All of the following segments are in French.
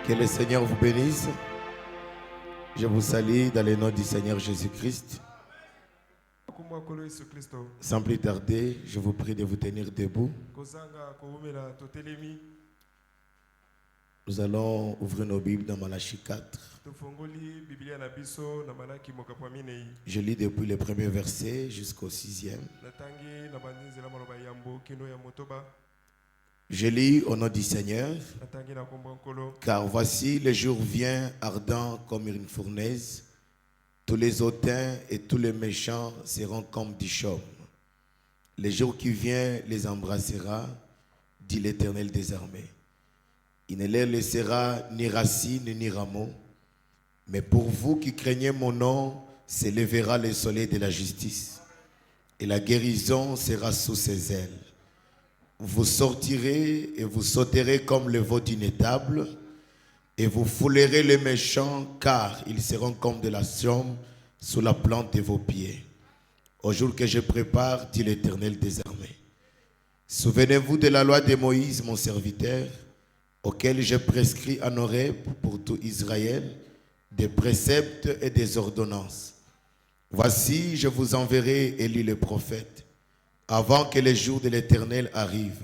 Que le Seigneur vous bénisse. Je vous salue dans le nom du Seigneur Jésus-Christ. Sans plus tarder, je vous prie de vous tenir debout. Nous allons ouvrir nos Bibles dans Malachie 4. Je lis depuis le premier verset jusqu'au 6e. Je lis au nom du Seigneur. Car voici le jour vient ardent comme une fournaise. Tous les hautains et tous les méchants seront comme du chaume. Le jour qui vient les embrassera, dit l'Éternel des armées. Il ne leur laissera ni racine ni rameau. Mais pour vous qui craignez mon nom, s'élèvera le soleil de la justice. Et la guérison sera sous ses ailes. Vous sortirez et vous sauterez comme le veau d'une étable, et vous foulerez les méchants, car ils seront comme de la chaume sous la plante de vos pieds. Au jour que je prépare, dit l'Éternel des armées. Souvenez-vous de la loi de Moïse, mon serviteur, auquel j'ai prescrit en Horeb pour tout Israël, des préceptes et des ordonnances. Voici, je vous enverrai Élie le prophète, avant que le jour de l'Éternel arrive,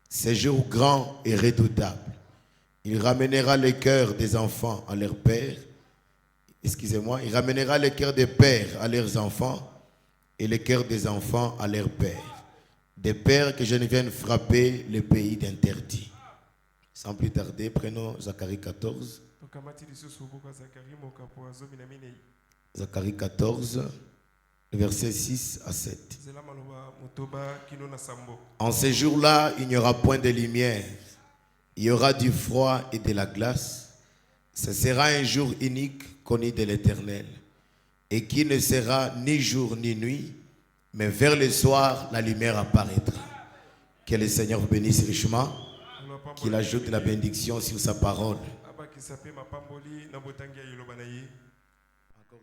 ce jour grand et redoutable. Il ramènera les cœurs des enfants à leurs pères. Il ramènera les cœurs des pères à leurs enfants et les cœurs des enfants à leurs pères. Des pères que je ne vienne frapper le pays d'interdit. Sans plus tarder, prenons Zacharie 14. Zacharie 14, versets 6 à 7. En ces jours-là, il n'y aura point de lumière. Il y aura du froid et de la glace. Ce sera un jour unique connu de l'Éternel, et qui ne sera ni jour ni nuit, mais vers le soir, la lumière apparaîtra. Que le Seigneur vous bénisse richement, qu'il ajoute la bénédiction sur sa parole. Encore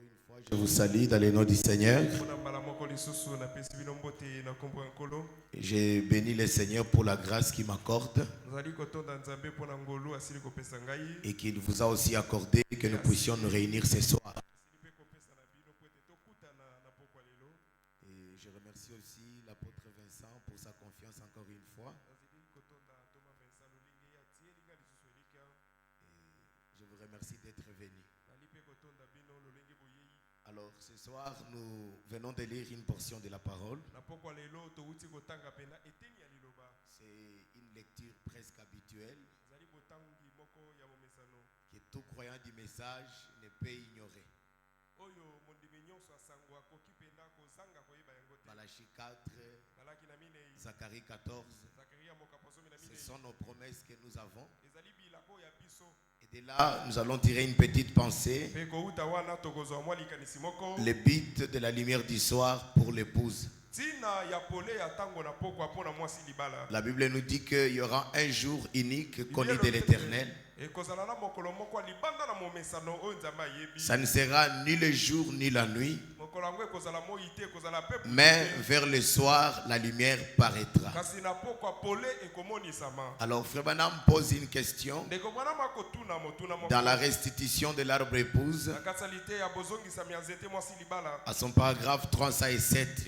une fois, je vous salue dans le nom du Seigneur. J'ai béni le Seigneur pour la grâce qu'il m'accorde et qu'il vous a aussi accordé que nous puissions nous réunir ce soir. Et je remercie aussi l'apôtre Vincent pour sa confiance encore une fois. Et je vous remercie d'être venu. Alors ce soir, nous venons de lire une portion de la parole. C'est une lecture presque habituelle que tout croyant du message ne peut ignorer. Malachie 4, Zacharie 14, ce sont nos promesses que nous avons. Et de là, nous allons tirer une petite pensée. Le but de la lumière du soir pour l'épouse. La Bible nous dit qu'il y aura un jour unique connu de l'Éternel. Ça ne sera ni le jour ni la nuit, mais vers le soir, la lumière paraîtra. Alors, Frère Branham pose une question. Dans la restitution de l'arbre épouse, à son paragraphe 307,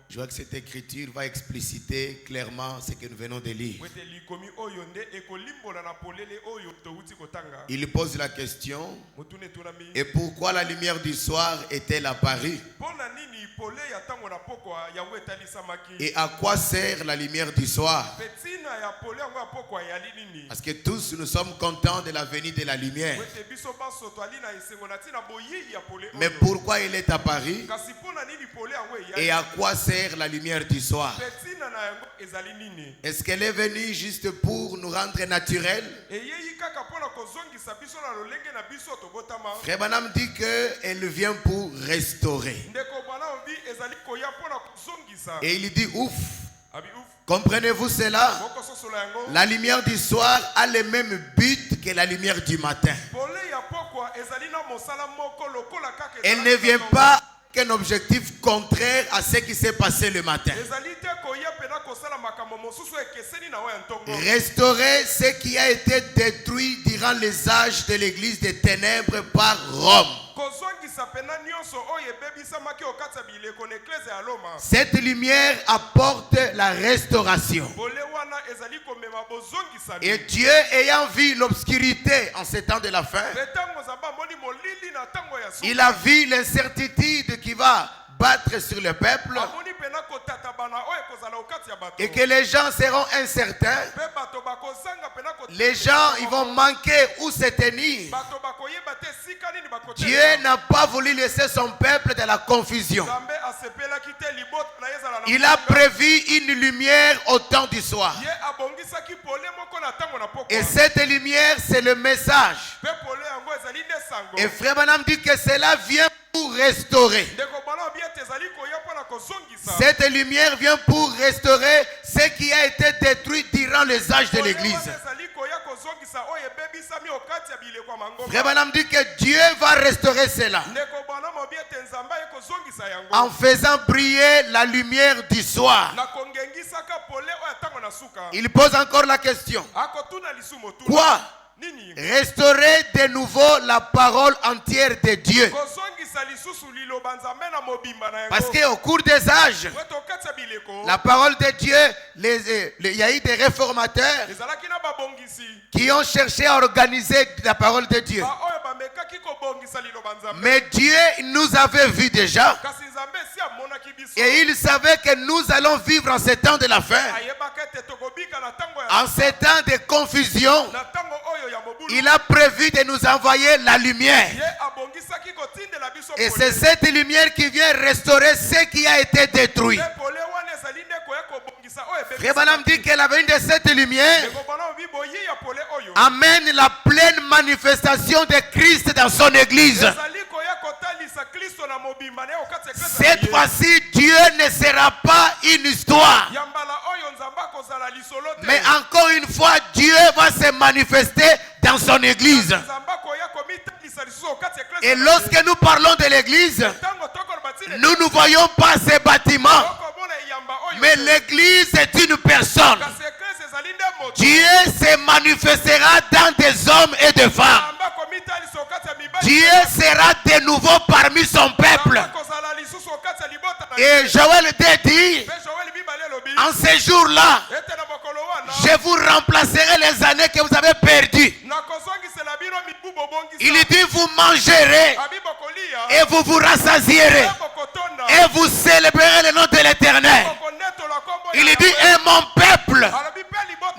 je vois que cette écriture va expliciter clairement ce que nous venons de lire. Il pose la question: et pourquoi la lumière du soir est-elle apparue? Et à quoi sert la lumière du soir? Parce que tous nous sommes contents de la venue de la lumière. Mais pourquoi elle est apparue? Et à quoi sert la lumière du soir? Est-ce qu'elle est venue juste pour nous rendre naturels? Frère Branham dit qu'elle vient pour restaurer. Et il dit ouf. Comprenez-vous cela? La lumière du soir a le même but que la lumière du matin. Elle ne vient pas qu'un objectif contraire à ce qui s'est passé le matin. Restaurer ce qui a été détruit durant les âges de l'église des ténèbres par Rome. Cette lumière apporte la restauration. Et Dieu ayant vu l'obscurité en ces temps de la fin, il a vu l'incertitude qui va battre sur le peuple et que les gens seront incertains. Les gens ils vont manquer où se tenir. Dieu n'a pas voulu laisser son peuple dans la confusion. Il a prévu une lumière au temps du soir. Et cette lumière, c'est le message. Et Frère Branham dit que cela vient pour restaurer. Cette lumière vient pour restaurer ce qui a été détruit durant les âges de l'église. Frère Branham dit que Dieu va restaurer cela en faisant briller la lumière du soir. Il pose encore la question. Quoi? Restaurer de nouveau la parole entière de Dieu. Parce qu'au cours des âges, la parole de Dieu, il y a eu des réformateurs qui ont cherché à organiser la parole de Dieu. Mais Dieu nous avait vus déjà. Et il savait que nous allons vivre en ces temps de la fin. En ces temps de confusion, il a prévu de nous envoyer la lumière. Et c'est cette lumière qui vient restaurer ce qui a été détruit. Frère Branham dit que la venue de cette lumière amène la pleine manifestation de Christ dans son église. Cette fois-ci, Dieu ne sera pas une histoire. Mais encore une fois, Dieu va se manifester dans son église. Et lorsque nous parlons de l'église, nous ne voyons pas ces bâtiments. Mais l'église est une personne. Dieu se manifestera dans des hommes et des femmes. Dieu sera de nouveau parmi son peuple. Et Joël dit, en ces jours-là, je vous remplacerai les années que vous avez perdues. Il dit, vous mangerez et vous vous rassasierez et vous célébrerez le nom de l'Éternel. Il dit, et mon peuple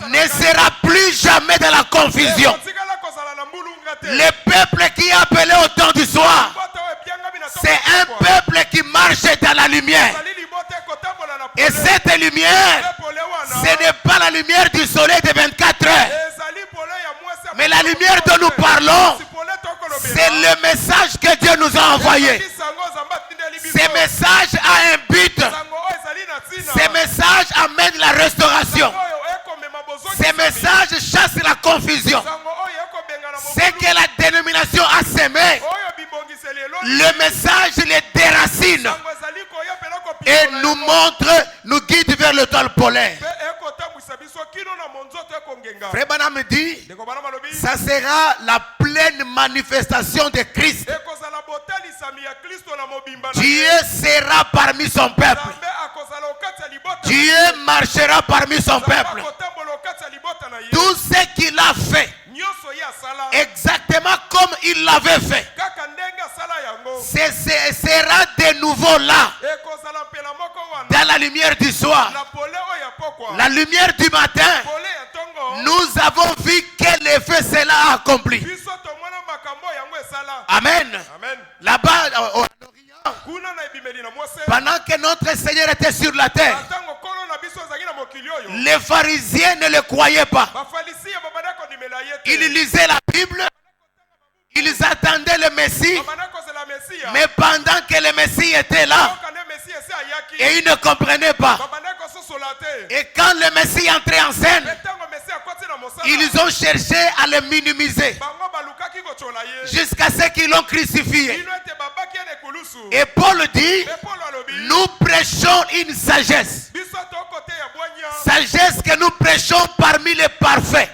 ne sera plus jamais dans la confusion. Le peuple qui est appelé au temps du soir, c'est un peuple qui marche dans la lumière. Et cette lumière, ce n'est pas la lumière du soleil de 24 heures. Mais la lumière dont nous parlons, c'est le message que Dieu nous a envoyé. Ce message a un but. Ce message amène la restauration. Ce message chasse la confusion. C'est que la dénomination a semé. Le message les déracine et nous montre, nous guide vers le toile polaire. Frère Branham dit, ça sera la pleine manifestation de Christ. Dieu sera parmi son peuple. Dieu marchera parmi son peuple. Tout ce qu'il a fait, exactement comme il l'avait fait, sera de nouveau là, dans la lumière du soir, la lumière du matin. Nous avons vu quel effet cela a accompli. Amen. Là-bas, au Orient, pendant que notre Seigneur était sur la terre, les pharisiens ne le croyaient pas. Ils lisaient la Bible, ils attendaient le Messie, mais pendant que le Messie était là, et ils ne comprenaient pas. Et quand le Messie entrait en scène, ils ont cherché à le minimiser jusqu'à ce qu'ils l'ont crucifié. Et Paul dit, nous prêchons une sagesse sagesse que nous prêchons parmi les parfaits,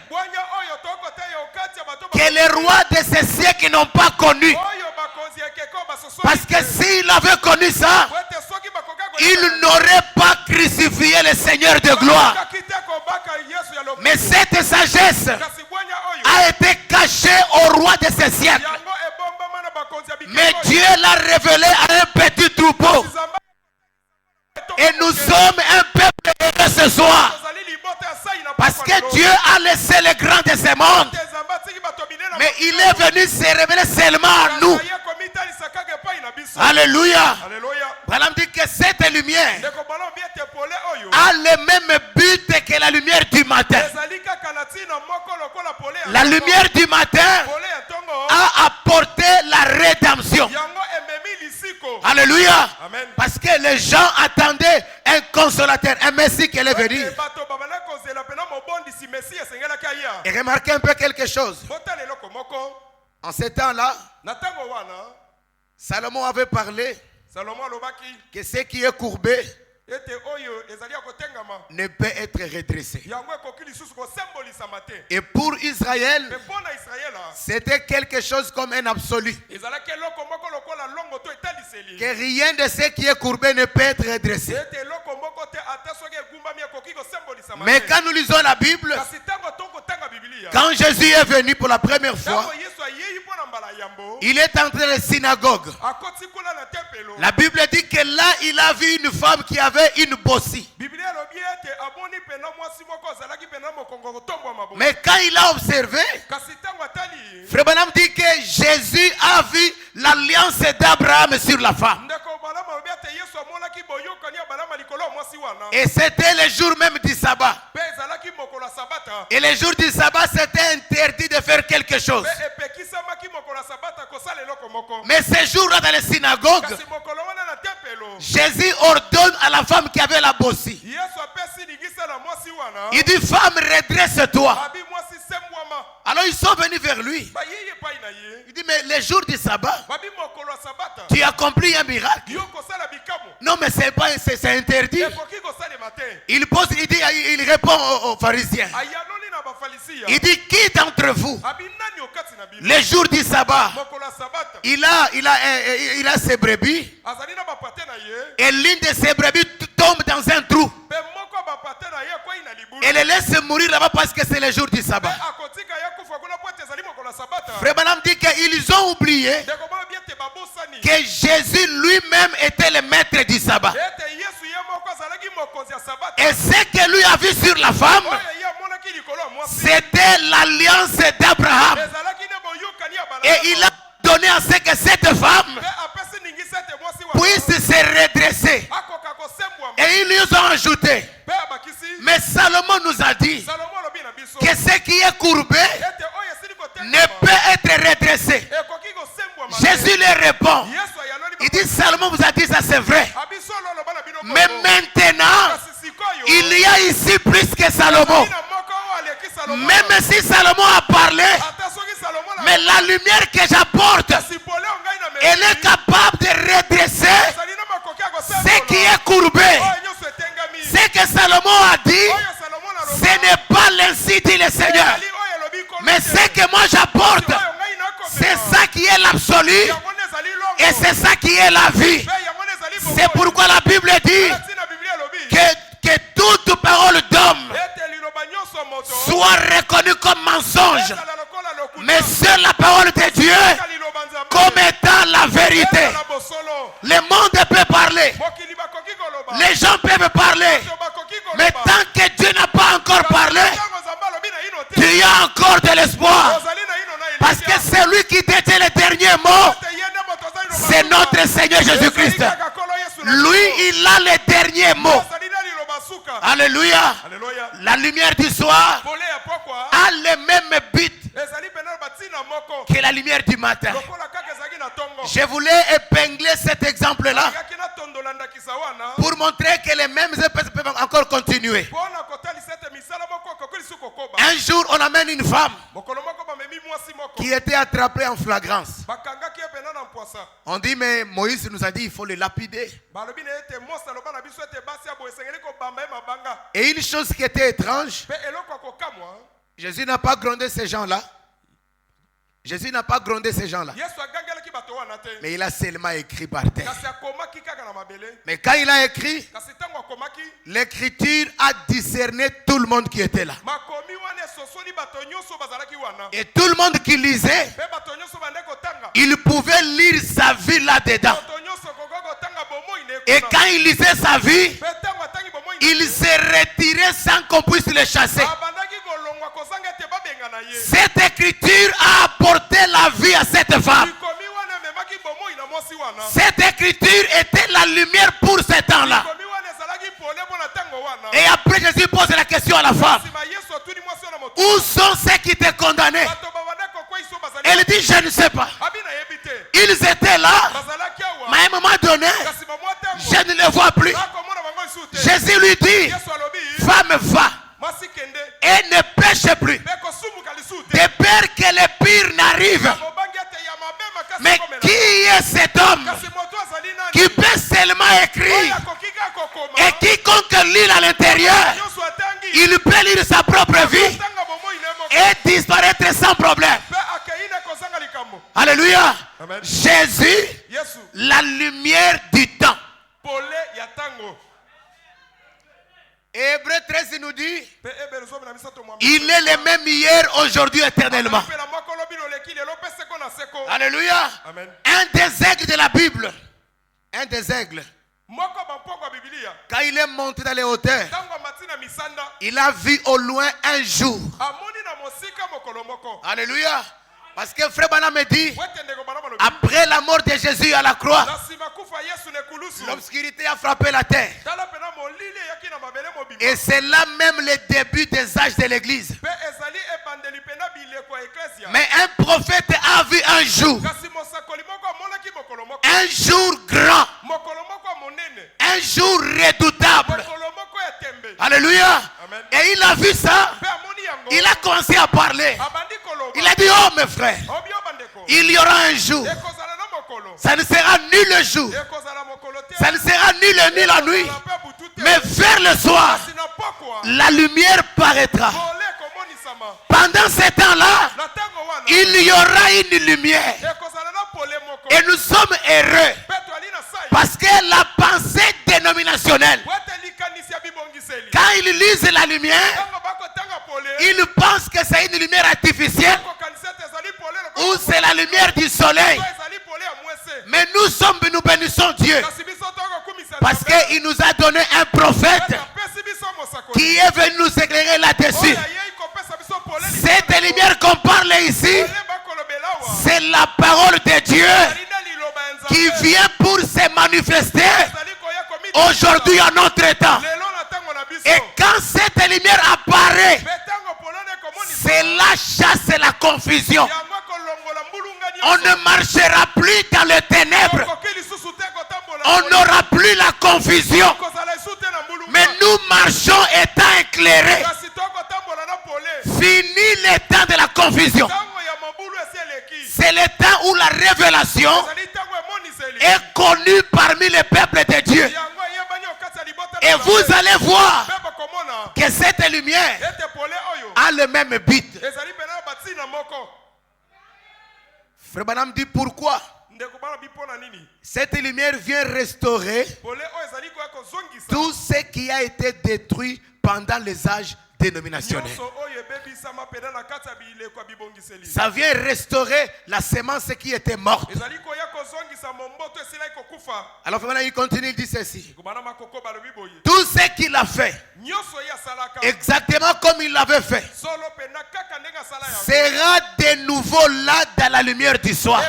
que les rois de ces siècles n'ont pas connu. Parce que s'il avait connu ça, il n'aurait pas crucifié le Seigneur de gloire. Mais cette sagesse a été cachée au roi de ces siècles. Mais Dieu l'a révélé à un petit troupeau. Et nous sommes un peuple heureux ce soir. Parce que Dieu a laissé les grands de ce monde. Mais il est venu se révéler seulement à nous. Alléluia. Voilà, me dit que cette lumière a le même but que la lumière du matin. La lumière du matin a apporté la rédemption. Alléluia. Parce que les gens attendaient un consolateur, un Messie qui allait venir. Et remarquez un peu quelque chose. En ces temps-là, Salomon avait parlé que ce qui est courbé ne peut être redressé. Et pour Israël, c'était quelque chose comme un absolu. Que rien de ce qui est courbé ne peut être redressé. Mais quand nous lisons la Bible, quand Jésus est venu pour la première fois, il est entré dans la synagogue. La Bible dit que là, il a vu une femme qui avait une bossie. Mais quand il a observé, Frère Branham dit que Jésus a vu l'alliance d'Abraham sur la femme. Et c'était le jour même du sabbat. Et le jour du sabbat, c'était interdit de faire quelque chose. Mais ce jour-là dans les synagogues, Jésus ordonne à la femme qui avait la bossie. Il dit, femme, redresse-toi. Alors ils sont venus vers lui. Il dit, mais le jour du sabbat, tu as accompli un miracle. Non, mais c'est interdit. Il répond aux pharisiens. Il dit, qui d'entre vous, le jour du sabbat, il a ses brebis, et l'une de ses brebis tombe dans un trou. Et les laisse mourir là-bas parce que c'est le jour du sabbat. Frère Branham dit qu'ils ont oublié que Jésus lui-même était le maître du sabbat. Et ce que lui a vu sur la femme, c'était l'alliance d'Abraham. Et il a donné à ce que cette femme puisse se redresser. Et ils nous ont ajouté. Mais Salomon nous a dit que ce qui est courbé ne peut être redressé. Jésus leur répond. Il dit, Salomon vous a dit ça, c'est vrai. Mais maintenant, il y a ici plus que Salomon. Même si Salomon a parlé, mais la lumière que j'apporte, elle est capable de redresser ce qui est courbé. Ce que Salomon a dit, ce n'est pas l'ainsi dit le Seigneur. Mais ce que moi j'apporte, c'est ça qui est l'absolu. Et c'est ça qui est la vie. C'est pourquoi la Bible dit que toute parole d'homme soit reconnue comme mensonge. Mais seule la parole de Dieu comme étant la vérité. Le monde peut parler. Les gens peuvent parler. Mais tant que Dieu n'a pas encore parlé, tu as encore de l'espoir. Parce que c'est lui qui détient le dernier mot. C'est notre Seigneur Jésus-Christ. Lui, il a le dernier mot. Alléluia. La lumière du soir a le même but que la lumière du matin. Je voulais épingler cet exemple-là pour montrer que les mêmes peuvent encore continuer. Un jour, on amène une femme qui était attrapé en flagrance. On dit, mais Moïse nous a dit, il faut le lapider. Et une chose qui était étrange, Jésus n'a pas grondé ces gens-là. Jésus n'a pas grondé ces gens-là. Mais il a seulement écrit par terre. Mais quand il a écrit, l'écriture a discerné tout le monde qui était là. Et tout le monde qui lisait, il pouvait lire sa vie là-dedans. Et quand il lisait sa vie, il s'est retiré sans qu'on puisse le chasser. Cette écriture a apporté la vie à cette femme. Cette écriture était la lumière pour ce temps-là. Et après Jésus pose la question à la femme. Où sont ceux qui t'ont condamné? Elle dit, je ne sais pas. Ils étaient là, mais à un moment donné, je ne les vois plus. Jésus lui dit, femme, va et ne pêche plus, de peur que le pire n'arrive. Mais qui est cet homme qui peut seulement écrire, et quiconque lit à l'intérieur, il peut lire sa propre vie et disparaître sans problème? Alléluia. Amen. Jésus, la lumière du temps. Hébreu 13 nous dit, il est le même hier, aujourd'hui, éternellement. Alléluia. Amen. Un des aigles de la Bible, un des aigles, quand il est monté dans les hauteurs, il a vu au loin un jour. Alléluia. Parce que Frère Branham me dit, après la mort de Jésus à la croix, l'obscurité a frappé la terre. Et c'est là même le début des âges de l'église. Mais un prophète a vu un jour grand, un jour redoutable. Alléluia. Et il a vu ça. Il a commencé à parler. Il a dit, oh mes frères, il y aura un jour. Ça ne sera ni le jour, ça ne sera ni la nuit, mais vers le soir, la lumière paraîtra. Pendant ce temps-là, il y aura une lumière. Et nous sommes heureux. Parce que la pensée dénominationnelle, quand ils lisent la lumière, ils pensent que c'est une lumière artificielle ou c'est la lumière du soleil. Mais nous bénissons Dieu parce qu'il nous a donné un prophète qui est venu nous éclairer là-dessus. Cette lumière qu'on parle ici, c'est la parole de Dieu qui vient pour se manifester aujourd'hui en notre temps. Et quand cette lumière apparaît, cela chasse la confusion. On ne marchera plus dans les ténèbres. On n'aura plus la confusion. Mais nous marchons étant éclairés. Fini le temps de la confusion. C'est le temps où la révélation est connue parmi les peuples de Dieu. Et vous allez voir que cette lumière a le même but. Frère Branham dit pourquoi cette lumière vient restaurer tout ce qui a été détruit pendant les âges dénominationnels. Ça vient restaurer la semence qui était morte. Alors maintenant il continue, il dit ceci. Tout ce qu'il a fait, exactement comme il l'avait fait, sera de nouveau là dans la lumière du soir.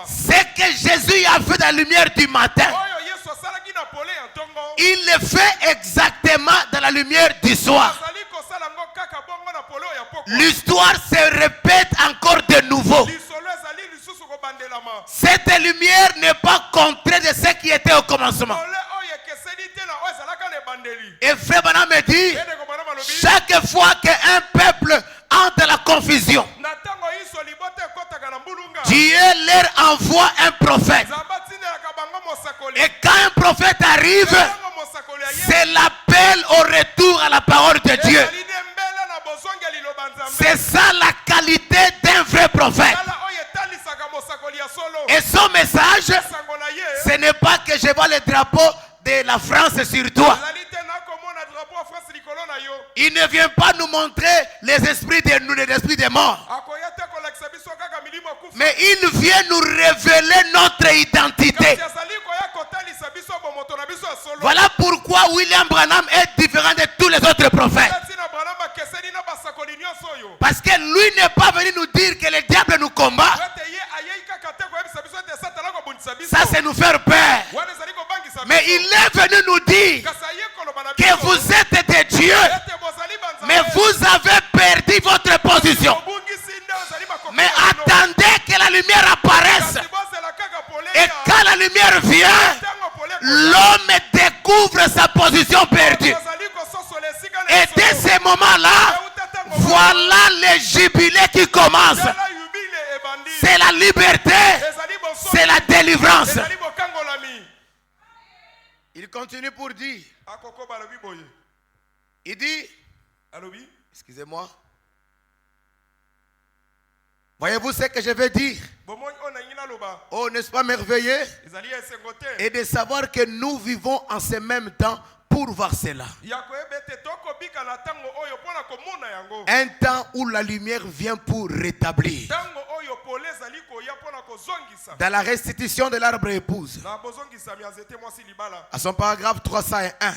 Ce que Jésus a fait dans la lumière du matin, il le fait exactement dans la lumière du soir. L'histoire se répète encore de nouveau. Cette lumière n'est pas contraire de ce qui était au commencement. Et Frère Branham me dit, chaque fois qu'un peuple entre confusion, Dieu leur envoie un prophète. Et quand un prophète arrive, c'est l'appel au retour à la parole de Dieu. C'est ça la qualité d'un vrai prophète. Et son message, ce n'est pas que je vois le drapeau de la France sur toi. Il ne vient pas nous montrer les esprits des morts. Mais il vient nous révéler notre identité. Voilà pourquoi William Branham est différent de tous les autres prophètes. Parce que lui n'est pas venu nous dire que le diable nous combat. Ça, c'est nous faire peur. Mais il est venu nous dire que vous êtes des dieux, mais vous avez perdu votre position. Mais attendez que la lumière apparaisse. Et quand la lumière vient, l'homme découvre sa position perdue. Et dès ce moment-là, voilà le jubilé qui commence. C'est la liberté, c'est la délivrance. Il continue pour dire. Il dit, excusez-moi. Voyez-vous ce que je veux dire? Oh, n'est-ce pas merveilleux? Et de savoir que nous vivons en ce même temps pour voir cela. Un temps où la lumière vient pour rétablir. Dans la restitution de l'arbre épouse. À son paragraphe 301.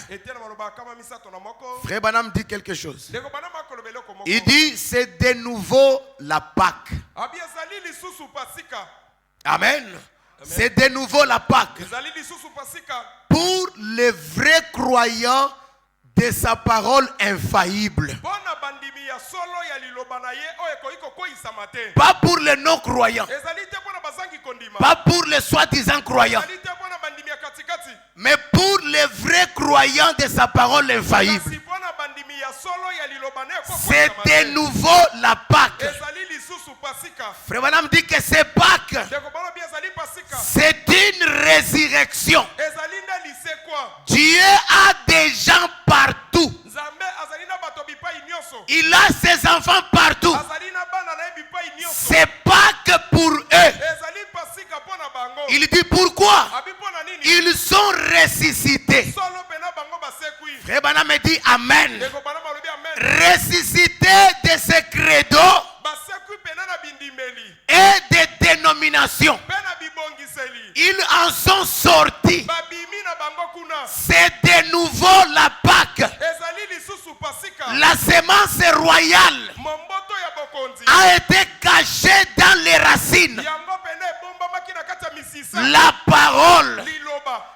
Frère Branham dit quelque chose. Il dit c'est de nouveau la Pâque. Amen. C'est de nouveau la Pâque. Pour les vrais croyants de sa parole infaillible. Pas pour les non-croyants. Pas pour les soi-disant croyants. Mais pour les vrais croyants de sa parole infaillible. C'est de nouveau la Pâque. Frère Branham dit que c'est Pâque. C'est une résurrection. Dieu a des gens partout. Il a ses enfants partout. C'est Pâque pour eux. Il dit pourquoi? Ils sont ressuscités. Frère Branham dit Amen. Ressuscités de ce credo et des dénominations. Ils en sont sortis. C'est de nouveau la Pâque. La semence royale a été cachée dans les racines.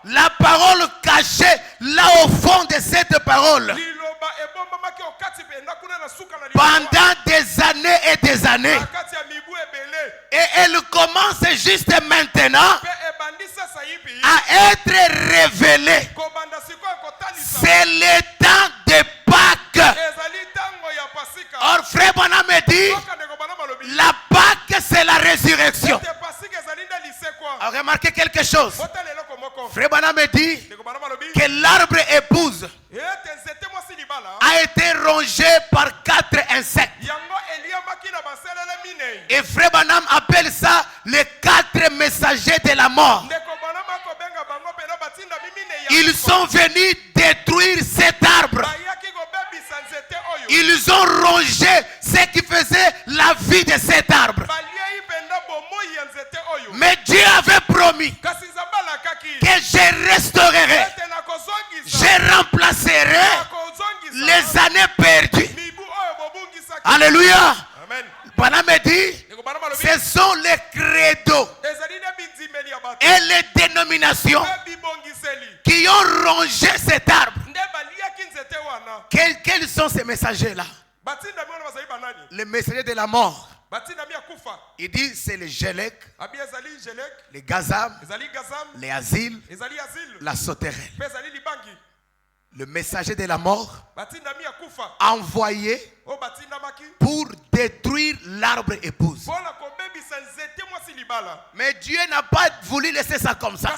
La parole cachée là au fond de cette parole. Pendant des années et des années. Et elle commence juste maintenant à être révélée. C'est le temps de Pâques. Or, frère Branham dit, la Pâque c'est la résurrection. Alors, remarquez quelque chose. Frère Branham dit que l'arbre épouse a été rongé par 4 insectes. Et Frère Branham appelle ça les 4 messagers de la mort. Ils sont venus détruire cet arbre. Ils ont rongé ce qui faisait la vie de cet arbre. Mais Dieu avait promis que je restaurerai, je remplacerai les années perdues. Alléluia. Branham dit, ce sont les credos et les dénominations qui ont rongé cet arbre. Quels sont ces messagers-là? Les messagers de la mort. Il dit c'est les Gélec, les Gazam, les Asiles, la Sauterelle. Le messager de la mort envoyé pour détruire l'arbre épouse. Mais Dieu n'a pas voulu laisser ça comme ça.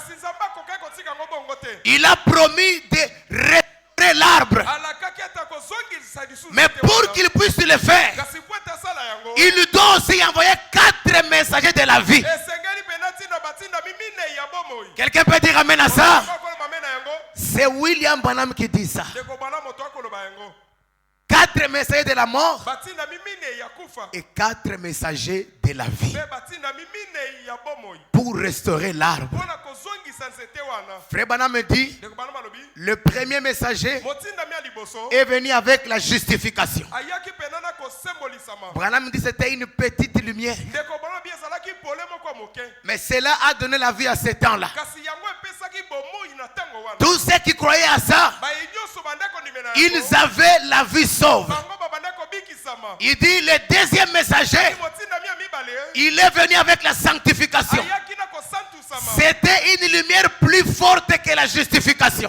Il a promis de restaurer l'arbre. Mais pour qu'il puisse le faire, il doit aussi envoyer 4 messagers de la vie. Quelqu'un peut dire amen à ça? C'est William Branham qui dit ça. 4 messagers de la mort et 4 messagers de la vie pour restaurer l'arbre. Frère Branham me dit, le premier messager est venu avec la justification. Branham me dit c'était une petite lumière. Mais cela a donné la vie à ces temps-là. Tous ceux qui croyaient à ça, ils avaient la vie sauve. Il dit le deuxième messager, il est venu avec la sanctification. C'était une lumière plus forte que la justification.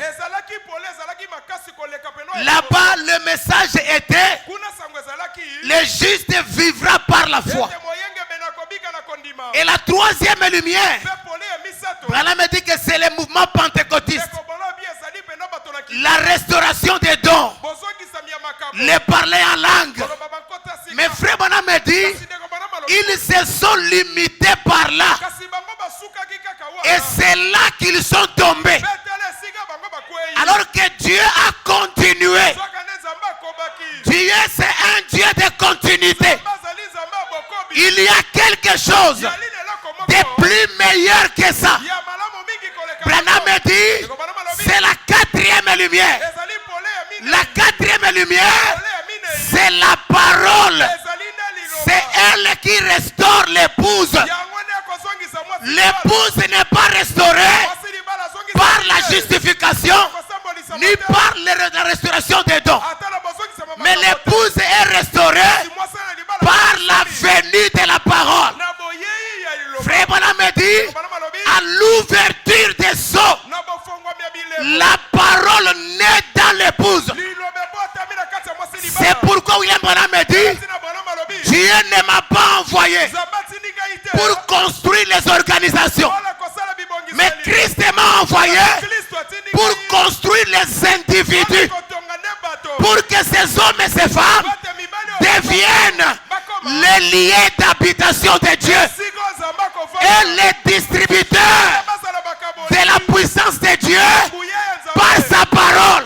Là-bas, le message était: le juste vivra par la foi. Et la troisième lumière, Branham me dit que c'est le mouvement pentecôtiste. La restauration des dons, les parler en langue. Mais frère Branham me dit, ils se sont limités par là. Et c'est là qu'ils sont tombés. Alors que Dieu a continué. Dieu, c'est un Dieu de continuité. Il y a quelque chose de plus meilleur que ça. Branham me dit, c'est la 4e lumière. La 4e lumière, c'est la parole. C'est elle qui restaure l'épouse. L'épouse n'est pas restaurée par la justification ni par la restauration des dons. Mais l'épouse est restaurée par la venue de la parole. Frère Branham me dit, à l'ouverture des seaux, la parole naît dans l'épouse. C'est pourquoi William Branham me dit, Dieu ne m'a pas envoyé pour construire les organisations, mais Christ m'a envoyé pour construire les individus, pour que ces hommes et ces femmes deviennent les liens d'habitation de Dieu et les distributeurs de la puissance de Dieu par sa parole.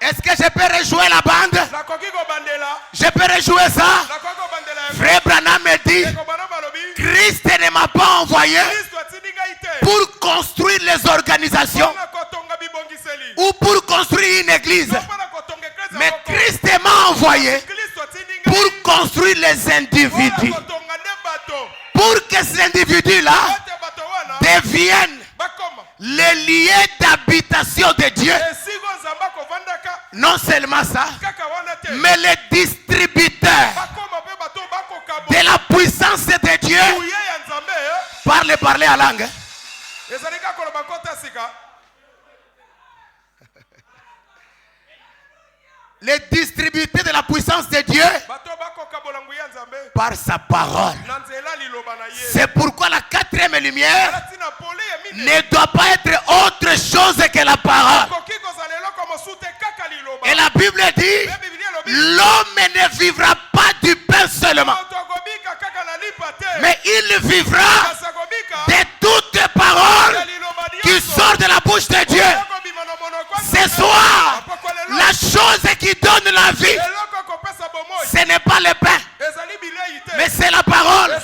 Est-ce que je peux rejouer la bande? Je peux rejouer ça? Frère Branham me dit, Christ ne m'a pas envoyé pour construire les organisations ou pour construire une église. Mais Christ m'a envoyé pour construire les individus. Pour que ces individus-là deviennent les liens d'habitation de Dieu. Non seulement ça, mais les distributeurs de la puissance de Dieu. Parlez en langue. Les distributeurs de la puissance de Dieu par sa parole. C'est pourquoi la 4e lumière ne doit pas être autre chose que la parole. Et la Bible dit, l'homme ne vivra pas du pain seulement, mais il vivra de toutes paroles qui sortent de la bouche de Dieu. Ce soir, la chose qui donne la vie, ce n'est pas le pain, mais c'est la parole.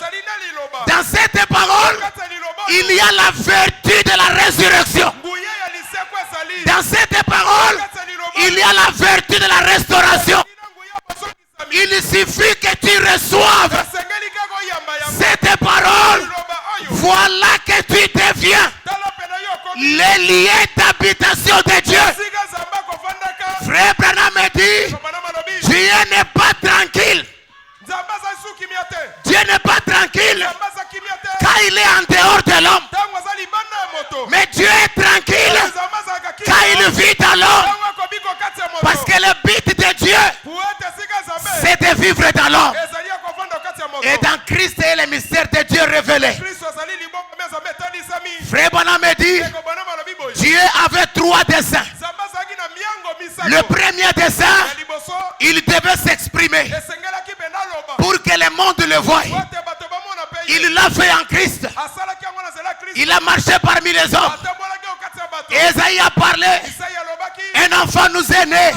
Dans cette parole, il y a la vertu de la résurrection. Dans cette parole, il y a la vertu de la restauration. Il suffit que tu reçoives cette parole. Voilà que tu deviens les liens d'habitation de Dieu. Frère Branham me dit, Dieu n'est pas tranquille. Dieu n'est pas tranquille quand il est en dehors de l'homme. Mais Dieu est tranquille quand il vit dans l'homme. Parce que le but de Dieu, c'est de vivre dans l'homme. Et dans Christ est le mystère de Dieu révélé. Frère Bonhomme dit, Dieu avait 3 desseins. Le premier dessein, il devait s'exprimer pour que le monde le voie. Il l'a fait en Christ. Il a marché parmi les hommes. Esaïe a parlé. Un enfant nous est né.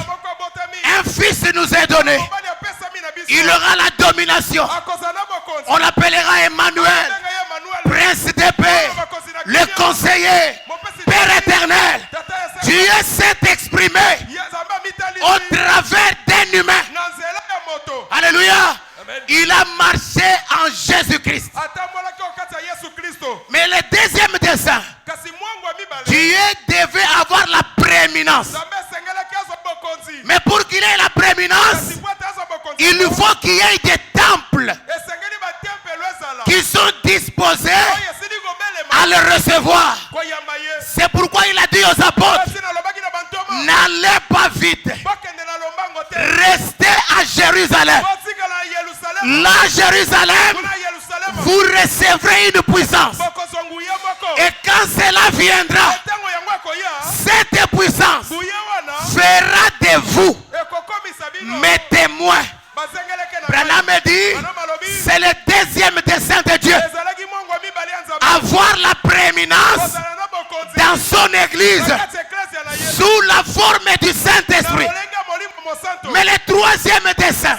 Un fils nous est donné. Il aura la domination. On l'appellera Emmanuel, Prince de paix, le conseiller, Père éternel. Dieu s'est exprimé au travers d'un humain. Alléluia. Il a marché en Jésus-Christ. Mais le deuxième dessein, Dieu devait avoir la prééminence. Mais pour qu'il ait la prééminence, il faut qu'il y ait des temples qui sont disposés à le recevoir. C'est pourquoi il a dit aux apôtres, n'allez pas vite, restez à Jérusalem. Là, Jérusalem, vous recevrez une puissance. Et quand cela viendra, cette puissance fera de vous mes témoins. Branham dit, c'est le deuxième dessein de Dieu. Avoir la prééminence dans son église sous la forme du Saint-Esprit. Mais le troisième dessein,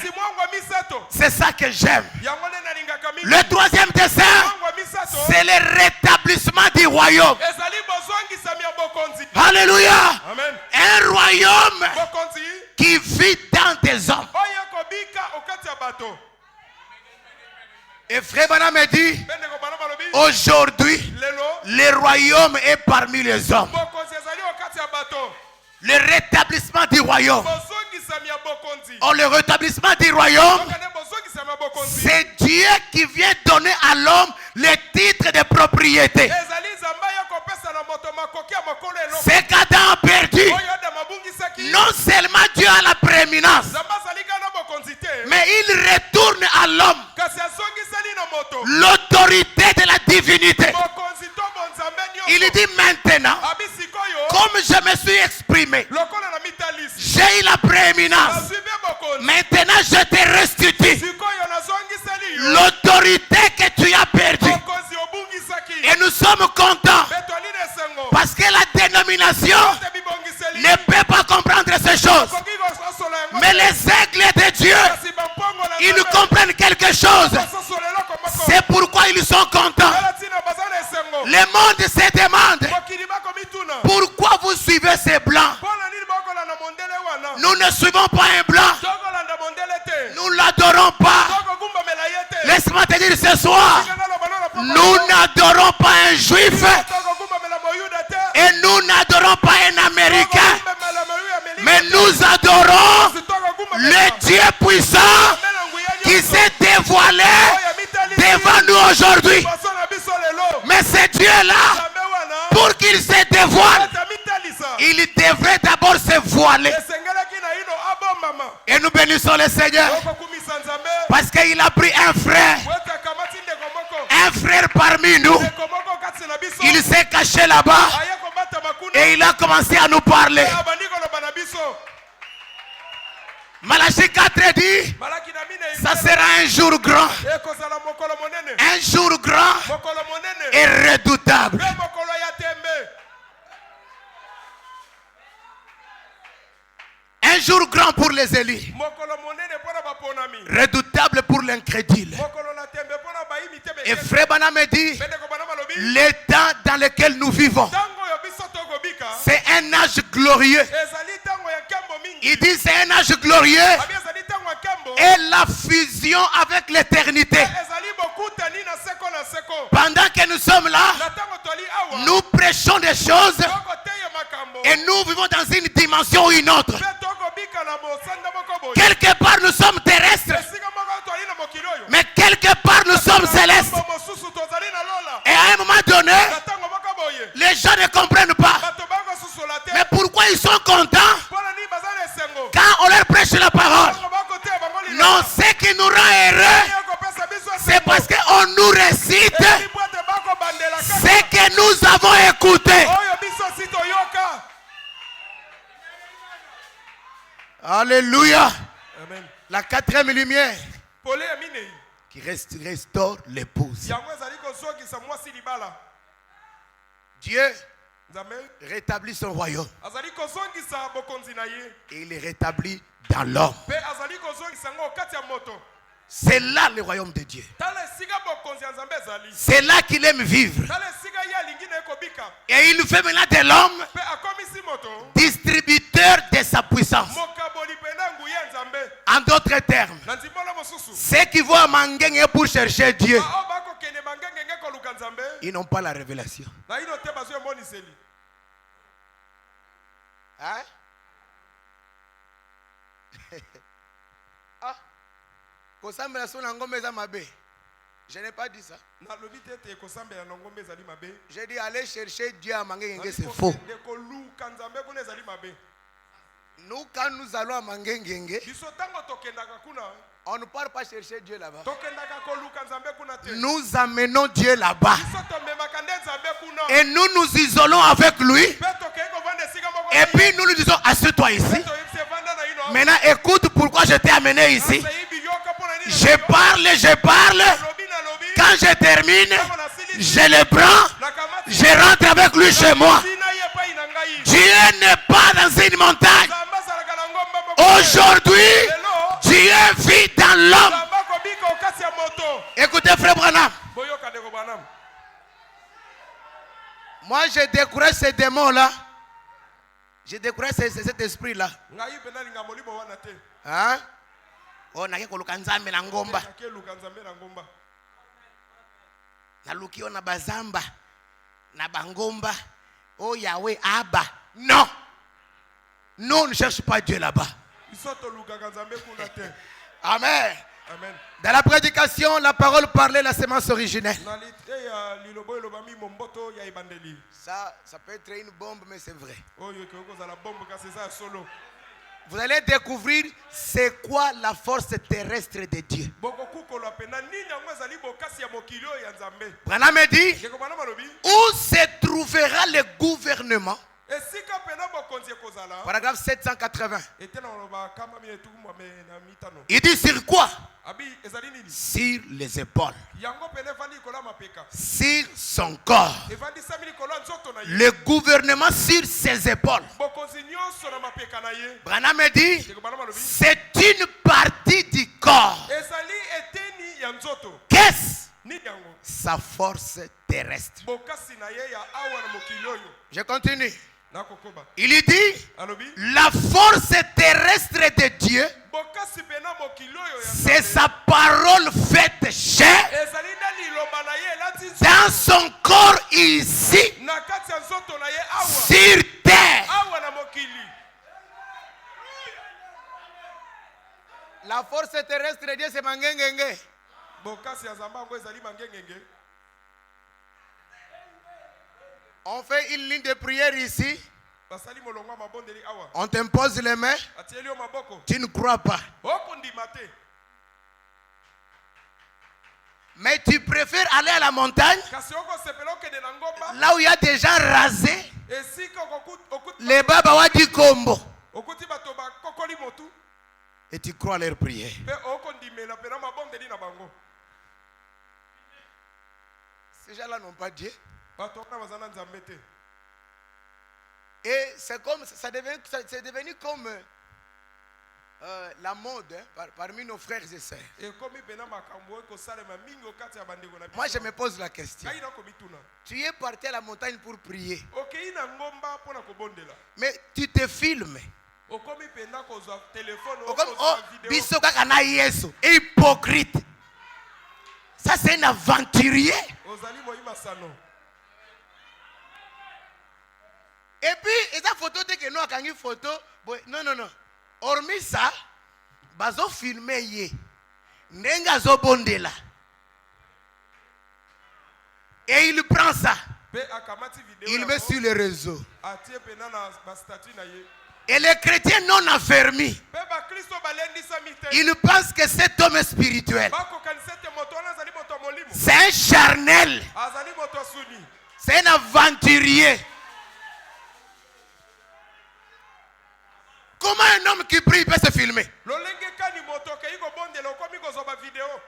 c'est ça que j'aime. Le troisième dessein, c'est le rétablissement du royaume. Alléluia. Un royaume qui vit dans des hommes. Et Frère Branham me dit, aujourd'hui, le royaume est parmi les hommes. Le rétablissement du royaume. Oh, le rétablissement du royaume, c'est Dieu qui vient donner à l'homme les titres de propriété. C'est qu'Adam a perdu. Non seulement Dieu a la prééminence, mais il retourne à l'homme l'autorité de la divinité. Il dit maintenant, comme je me suis exprimé, j'ai eu la prééminence. Maintenant je te restitue l'autorité que tu as perdue. Et nous sommes contents parce que la dénomination ne peut pas comprendre ces choses. Mais les aigles de Dieu, ils comprennent quelque chose. C'est pourquoi ils sont contents. Le monde se demande pourquoi vous suivez ces blancs. Nous ne suivons pas un blanc. Nous ne l'adorons pas. Laisse-moi te dire ce soir, nous n'adorons pas un juif et nous n'adorons pas un américain, mais nous adorons le Dieu puissant qui s'est dévoilé devant nous aujourd'hui. Mais ce Dieu-là, pour qu'il se dévoile, il devrait d'abord se voiler. Et nous bénissons le Seigneur parce qu'il a pris un frère parmi nous. Il s'est caché là-bas et il a commencé à nous parler. Malachie 4 dit, ça sera un jour grand. Un jour grand et redoutable. Un jour grand pour les élus, redoutable pour l'incrédule. Et Frère Branham me dit, le temps dans lequel nous vivons, c'est un âge glorieux. Il dit c'est un âge glorieux et la fusion avec l'éternité. Pendant que nous sommes là, nous prêchons des choses et nous vivons dans une dimension ou une autre. Quelque part nous sommes terrestres, mais quelque part nous sommes célestes. Et à un moment donné, les gens ne comprennent pas. Mais pourquoi ils sont contents quand on leur prêche la parole? Non, ce qui nous rend heureux, c'est parce qu'on nous récite ce que nous avons écouté. Alléluia. Amen. La quatrième lumière qui restaure l'épouse. Dieu rétablit son royaume. Et il est rétabli dans l'homme. C'est là le royaume de Dieu. C'est là qu'il aime vivre. Et il nous fait maintenant de l'homme distributeur de sa puissance. En d'autres termes, ceux qui vont à Mangenge pour chercher Dieu, ils n'ont pas la révélation. Hein? Ah, je n'ai pas dit ça. J'ai dit aller chercher Dieu à Mangenge, c'est faux. Nous, quand nous allons à Mangenge, on ne part pas chercher Dieu là-bas. Nous amenons Dieu là-bas. Et nous nous isolons avec lui. Et puis nous lui disons, assieds-toi ici. Maintenant, écoute pourquoi je t'ai amené ici. Je parle. Quand je termine, je le prends. Je rentre avec lui chez moi. Dieu n'est pas dans une montagne. Aujourd'hui, Dieu vit dans l'homme. Écoutez, frère Branham. Moi, je découvre ces démons-là. Je découvre cet esprit-là. Hein? Oh, na koluka nzambe na ngomba. Na lukio na bazamba. Na bangomba. Oh Yahweh, Abba. Non. Nous, on ne cherche pas Dieu là-bas. Amen. Amen. Dans la prédication, la parole parlait la sémence originelle. Ça peut être une bombe, mais c'est vrai. Vous allez découvrir c'est quoi la force terrestre de Dieu. Branham me dit, où se trouvera le gouvernement? Paragraphe 780. Il dit sur quoi? Sur les épaules. Sur son corps. Le gouvernement sur ses épaules. Branham me dit, c'est une partie du corps. Qu'est-ce? Sa force terrestre. Je continue. Il dit, la force terrestre de Dieu, c'est sa parole faite chair dans son corps ici, sur terre. La force terrestre de Dieu, c'est Mangengenge. On fait une ligne de prière ici. On t'impose les mains. Tu ne crois pas. Mais tu préfères aller à la montagne, là où il y a des gens rasés. Les Baba du Combo. Et tu crois à leur prière. Ces gens-là n'ont pas Dieu. Et c'est comme c'est devenu comme la mode parmi nos frères et sœurs. Moi je me pose la question. Tu es parti à la montagne pour prier. Mais tu te filmes. Hypocrite. Ça c'est un aventurier. Et puis, et la photo de que nous avons une photo. Non. Hormis ça, bazo filmé yé. Nenga zo bondela. Et il prend ça. Il met sur les réseaux. Et les chrétiens non affermis, ils pensent que cet homme est spirituel. C'est un charnel. C'est un aventurier. Comment un homme qui prie peut se filmer?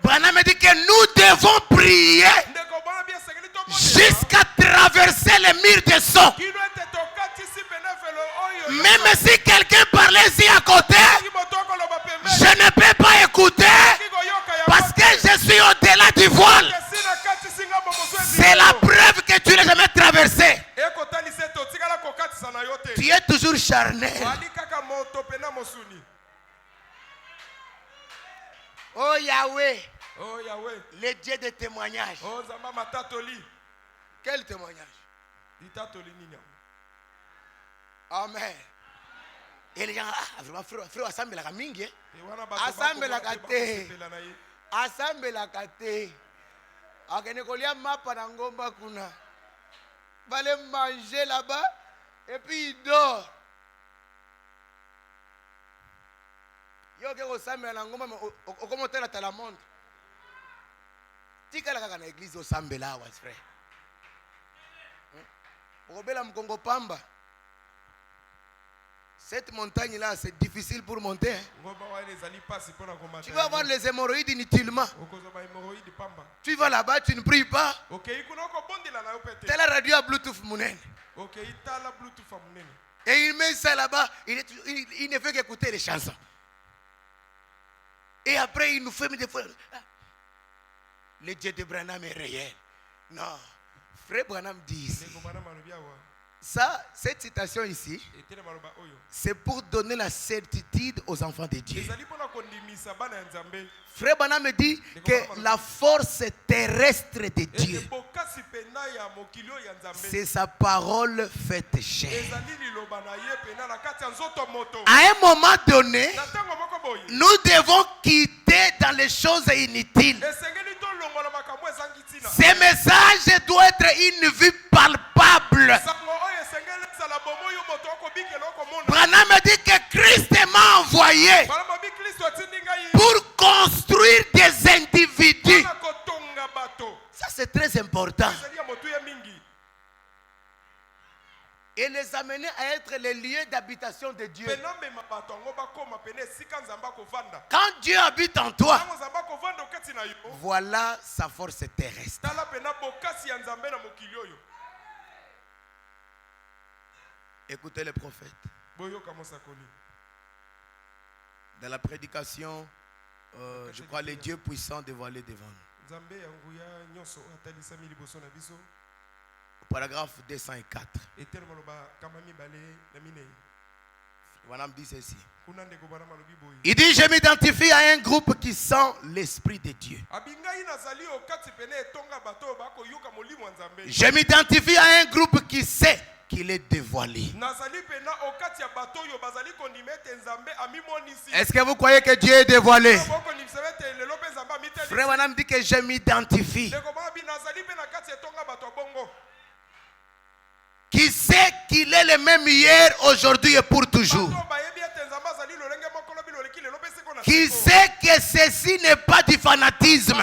Branham dit que nous devons prier jusqu'à traverser les murs de son. Même si quelqu'un parlait ici à côté, je ne peux pas écouter parce que je suis au-delà du voile. C'est la preuve que tu n'as jamais traversé. Tu es toujours charnel. Oh Yahweh, le Dieu de témoignage. Quel témoignage? Amen. Et les gens, vraiment, frère, assemble la mingi. Assemble la kate. Assemble la kate. Akenekolia mapa na ngomba kuna. Va aller manger là-bas et puis il dort. Yo ke osambela na ngomba okomotela tala monde. Tika la kaka na église osambela wa frère. Okobela mkongo pamba. Cette montagne-là, c'est difficile pour monter. Hein? Tu vas avoir les hémorroïdes inutilement. Tu vas là-bas, tu ne pries pas. C'est la radio à Bluetooth Mounen. Et il met ça là-bas, il ne fait qu'écouter les chansons. Et après, il nous fait des fois. Le Dieu de Branham est réel. Non. Frère Branham dit ici. Ça, cette citation ici, c'est pour donner la certitude aux enfants de Dieu. Frère Branham me dit que la force terrestre de Dieu, c'est sa parole faite chair. À un moment donné, nous devons quitter dans les choses inutiles. Ce message doit être une vie palpable. Branham me dit que Christ m'a envoyé pour construire des individus. Ça c'est très important. Et les amener à être les lieux d'habitation de Dieu. Quand Dieu habite en toi, voilà sa force terrestre. Écoutez les prophètes. Dans la prédication, je crois les dieux puissants dévoilés devant nous. Paragraphe 204. Il dit, je m'identifie à un groupe qui sent l'Esprit de Dieu. Je m'identifie à un groupe qui sait qu'il est dévoilé. Est-ce que vous croyez que Dieu est dévoilé? Frère Branham dit que je m'identifie. Qui sait qu'il est le même hier, aujourd'hui et pour toujours. Qui sait que ceci n'est pas du fanatisme.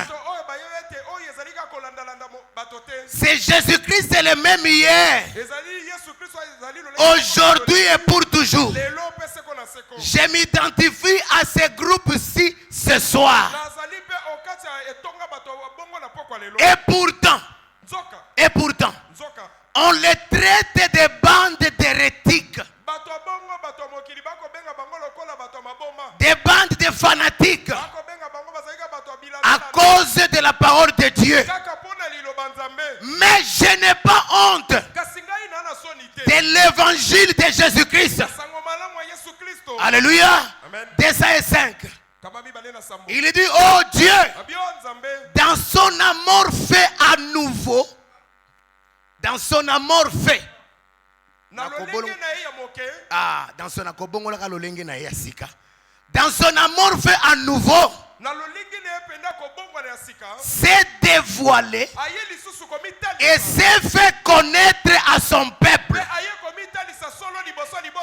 C'est Jésus-Christ, c'est le même hier, aujourd'hui et pour toujours. Je m'identifie à ce groupe-ci ce soir. Et pourtant, on les traite de bandes d'hérétiques, des bandes de fanatiques, à cause de la parole de Dieu. Mais je n'ai pas honte de l'évangile de Jésus-Christ. Alléluia. 205. Il dit, oh Dieu, dans son amour fait à nouveau, dans son amour fait. Dans son amour fait à nouveau, s'est dévoilé et s'est fait connaître à son peuple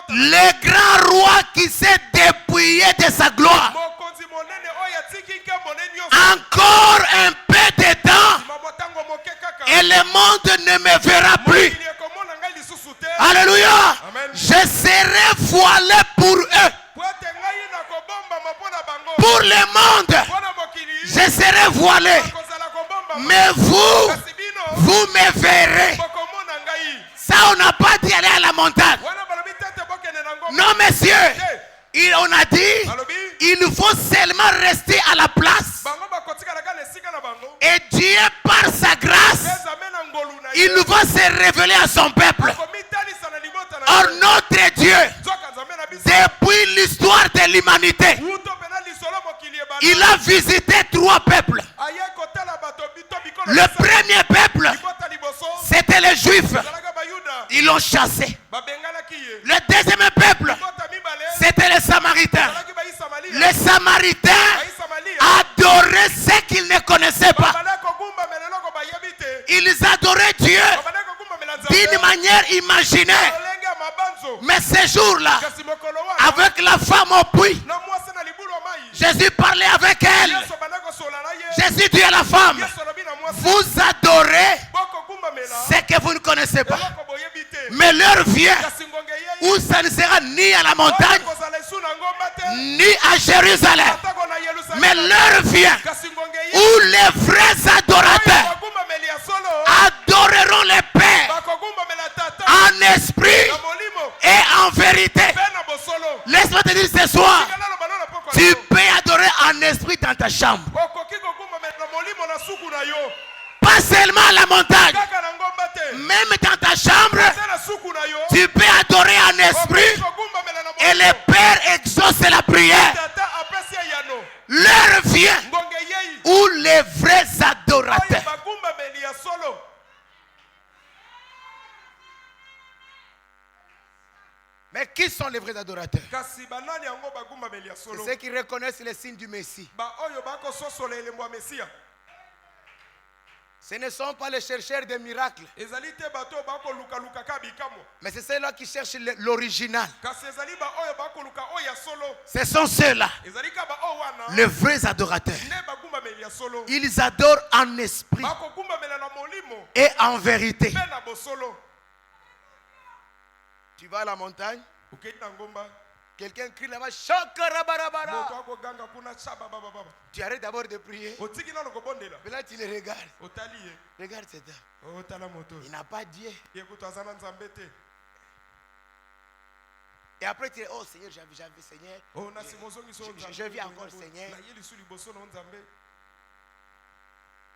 Le grand roi qui s'est dépouillé de sa gloire. Encore un peu de temps et le monde ne me verra plus. Alléluia. Je serai voilé pour eux. Pour le monde, je serai voilé. Mais vous me verrez. Ça, on n'a pas dit aller à la montagne. Non, messieurs. On a dit, il faut seulement rester à la place. Et Dieu, par sa grâce, il va se révéler à son peuple. Or, notre Dieu, depuis l'histoire de l'humanité, il a visité 3 peuples. Le premier peuple, c'était les Juifs. Ils l'ont chassé. Le deuxième peuple, c'était les Samaritains. Les Samaritains adoraient ce qu'ils ne connaissaient pas. Ils adoraient Dieu d'une manière imaginaire. Mais ce jour-là, avec la femme au puits, Jésus parlait avec elle. Jésus dit à la femme, vous adorez ce que vous ne connaissez pas. Mais l'heure vient où ça ne sera ni à la montagne, ni à Jérusalem. Mais l'heure vient où les vrais adorateurs adoreront le Père en esprit et en vérité. Laisse-moi te dire ce soir, tu peux adorer en esprit dans ta chambre. Pas seulement à la montagne. Même dans ta chambre, tu peux adorer en esprit et le Père exauce la prière. L'heure vient où les vrais adorateurs. Mais qui sont les vrais adorateurs? C'est ceux qui reconnaissent les signes du Messie. Ce ne sont pas les chercheurs de miracles. Mais c'est ceux-là qui cherchent l'original. Ce sont ceux-là, les vrais adorateurs. Ils adorent en esprit et en vérité. Tu vas à la montagne, quelqu'un crie là-bas, Shakarabarabara. Tu arrêtes d'abord de prier. Maintenant tu le regardes. Regarde cet homme. Il n'a pas Dieu. Et après tu dis, oh Seigneur, j'avais Seigneur. Je vis encore Seigneur.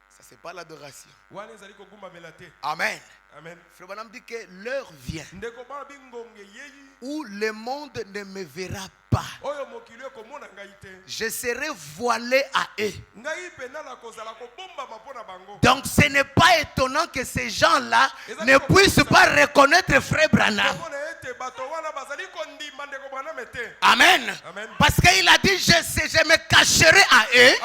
Ça c'est pas l'adoration. Amen. Frère Branham dit que l'heure vient où le monde ne me verra pas. Je serai voilé à eux. Donc ce n'est pas étonnant que ces gens-là ne puissent pas reconnaître Frère Branham. Amen. Parce qu'il a dit, je me cacherai à eux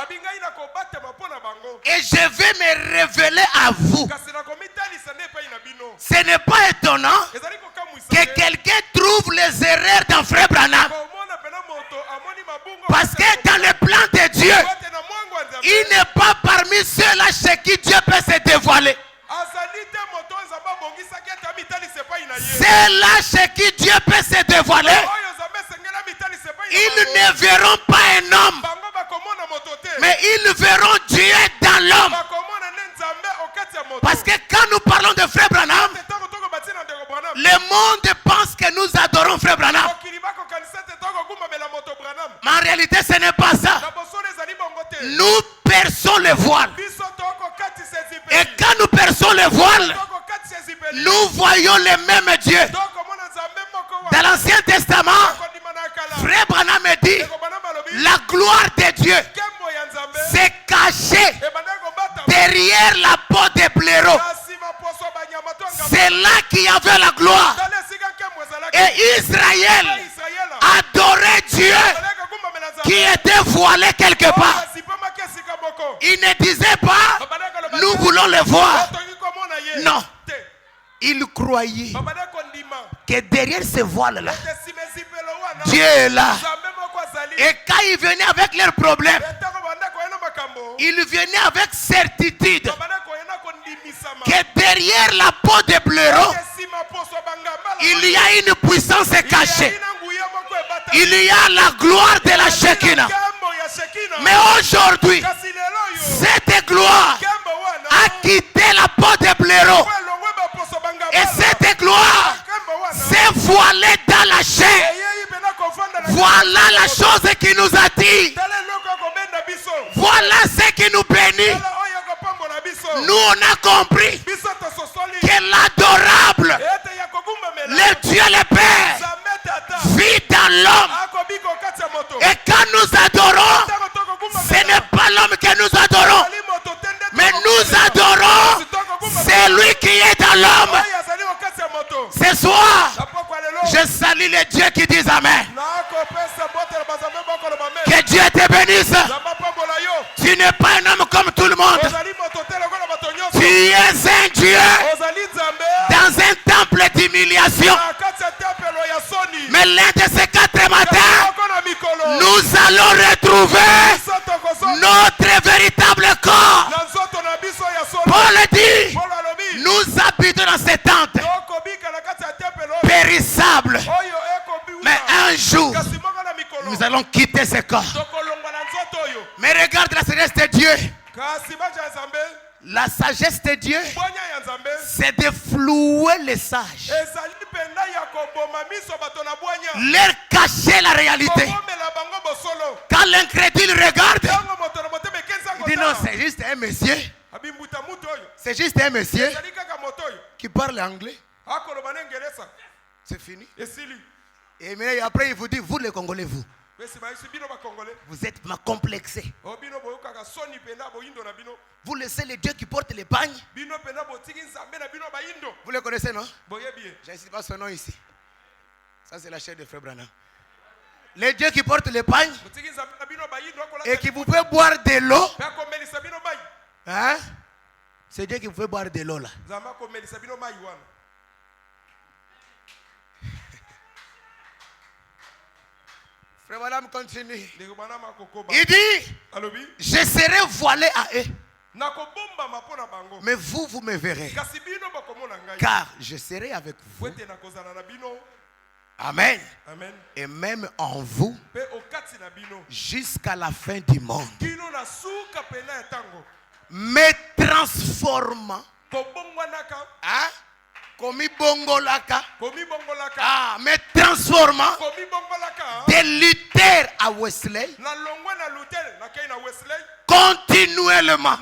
et je vais me révéler à vous. Ce n'est pas étonnant que quelqu'un trouve les erreurs dans Frère Branham. Parce que dans le plan de Dieu, il n'est pas parmi ceux-là chez qui Dieu peut se dévoiler. C'est là chez qui Dieu peut se dévoiler. Ils ne verront pas un homme, mais ils verront Dieu dans l'homme. Parce que quand nous parlons de Frère Branham, le monde pense que nous adorons Frère Branham. Mais en réalité, ce n'est pas ça. Nous perçons le voile. Et quand nous perçons le voile, nous voyons le même Dieu. Dans l'Ancien Testament, Frère Branham dit, la gloire de Dieu s'est cachée derrière la peau des blaireaux. C'est là qu'il y avait la gloire. Et Israël adorait Dieu qui était voilé quelque part. Il ne disait pas, nous voulons le voir. Non. Il croyait que derrière ce voile-là, Dieu est là. Et quand ils venaient avec leurs problèmes, ils venaient avec certitude que derrière la peau de blaireau, il y a une puissance cachée. Il y a la gloire de la Shekinah. Mais aujourd'hui, cette gloire a quitté la peau de blaireau. Et cette gloire s'est voilée dans la chair. Voilà la chose qui nous attire. Voilà ce qui nous bénit. Nous on a compris que l'adorable, le Dieu le Père, vit dans l'homme. Et quand nous adorons, ce n'est pas l'homme que nous adorons, mais nous adorons celui qui est dans l'homme. Ce soir, je salue les dieux qui disent Amen. Que Dieu te bénisse. Tu n'es pas un homme comme tout le monde. Tu es un Dieu dans un temple d'humiliation. Mais l'un de ces 4 matins, nous allons retrouver notre véritable corps. Paul dit, nous habitons dans ces tentes périssables. Mais un jour, nous allons quitter ce corps. Mais regarde la sagesse de Dieu. La sagesse de Dieu, c'est de flouer les sages. Leur cacher la réalité. Quand l'incrédule regarde, il dit non, c'est juste un monsieur. C'est juste un monsieur qui parle anglais. C'est fini. Et après, il vous dit, vous les Congolais, vous êtes complexés. Vous laissez les dieux qui portent les bagnes. Vous les connaissez, non? Je ne sais pas son nom ici. Ça, c'est la chair de Frère Branham. Les dieux qui portent les bagnes et qui vous fait boire de l'eau. Hein? C'est Dieu qui vous fait boire de l'eau là. Frère Branham continue. Il dit, je serai voilé à eux. Mais vous, vous me verrez. Car je serai avec vous. Amen. Et même en vous, jusqu'à la fin du monde. Me transformant. Hein? Komi bongolaka. Me transformant de Luther à Wesley continuellement.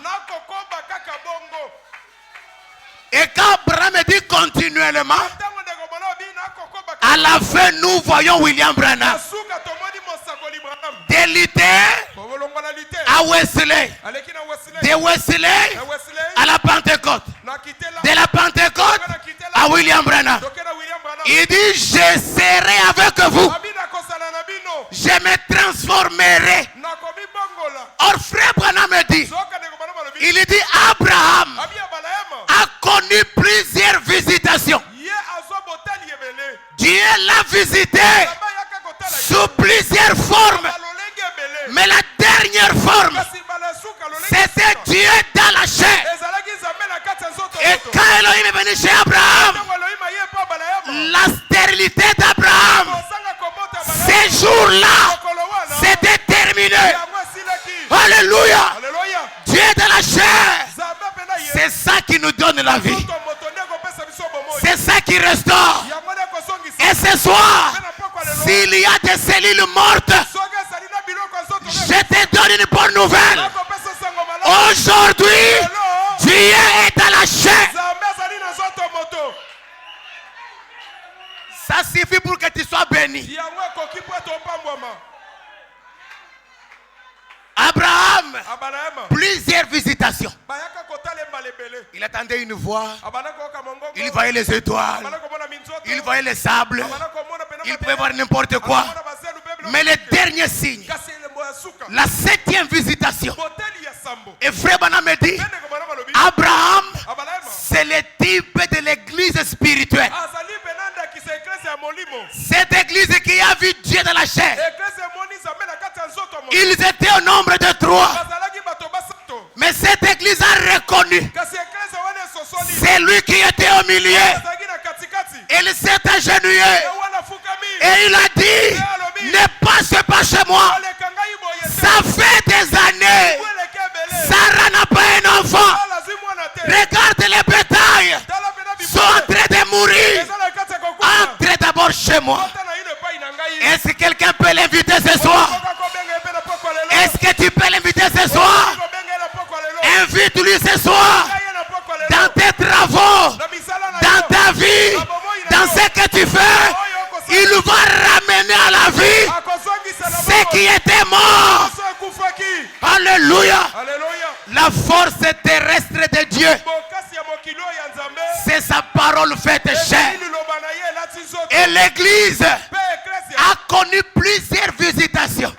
Et quand Branham dit continuellement, à la fin nous voyons William Branham de Luther à Wesley, de Wesley à la Pentecôte, de la Pentecôte à William Branham. Il dit, je serai avec vous. Je me transformerai. Or, Frère Branham dit, il dit, Abraham a connu plusieurs visitations. Dieu l'a visité sous plusieurs formes. Mais la dernière forme, c'était Dieu dans la chair. Et quand Elohim est venu chez Abraham, la stérilité d'Abraham, ces jours-là, c'était terminé. Alléluia. Dieu est dans la chair. C'est ça qui nous donne la vie. C'est ça qui restaure. Et ce soir, s'il y a des cellules mortes, je te donne une bonne nouvelle. Aujourd'hui, Dieu est dans la chair. Ça suffit pour que tu sois béni. Abraham, plusieurs visitations. Il attendait une voix. Il voyait les étoiles. Il voyait les sables. Il pouvait voir n'importe quoi. Mais le dernier signe, la 7e visitation. Et Frère Branham me dit, Abraham, c'est le type de l'église spirituelle. église qui a vu Dieu dans la chair, ils étaient au nombre de 3. Mais cette église a reconnu celui qui était au milieu. Il s'est agenouillé et il a dit, ne passe pas chez moi. Ça fait des années. Sarah n'a pas un enfant. Regarde les bétails. Sont en train de mourir. Entre d'abord chez moi. Est-ce que quelqu'un peut l'inviter ce soir? Est-ce que tu peux l'inviter ce soir? Invite-lui ce soir. Dans tes travaux, dans ta vie, dans ce que tu fais, il va ramener à la vie ce qui était mort. Alléluia. La force terrestre de Dieu, c'est sa parole faite chair. Et l'église a connu plusieurs visitations.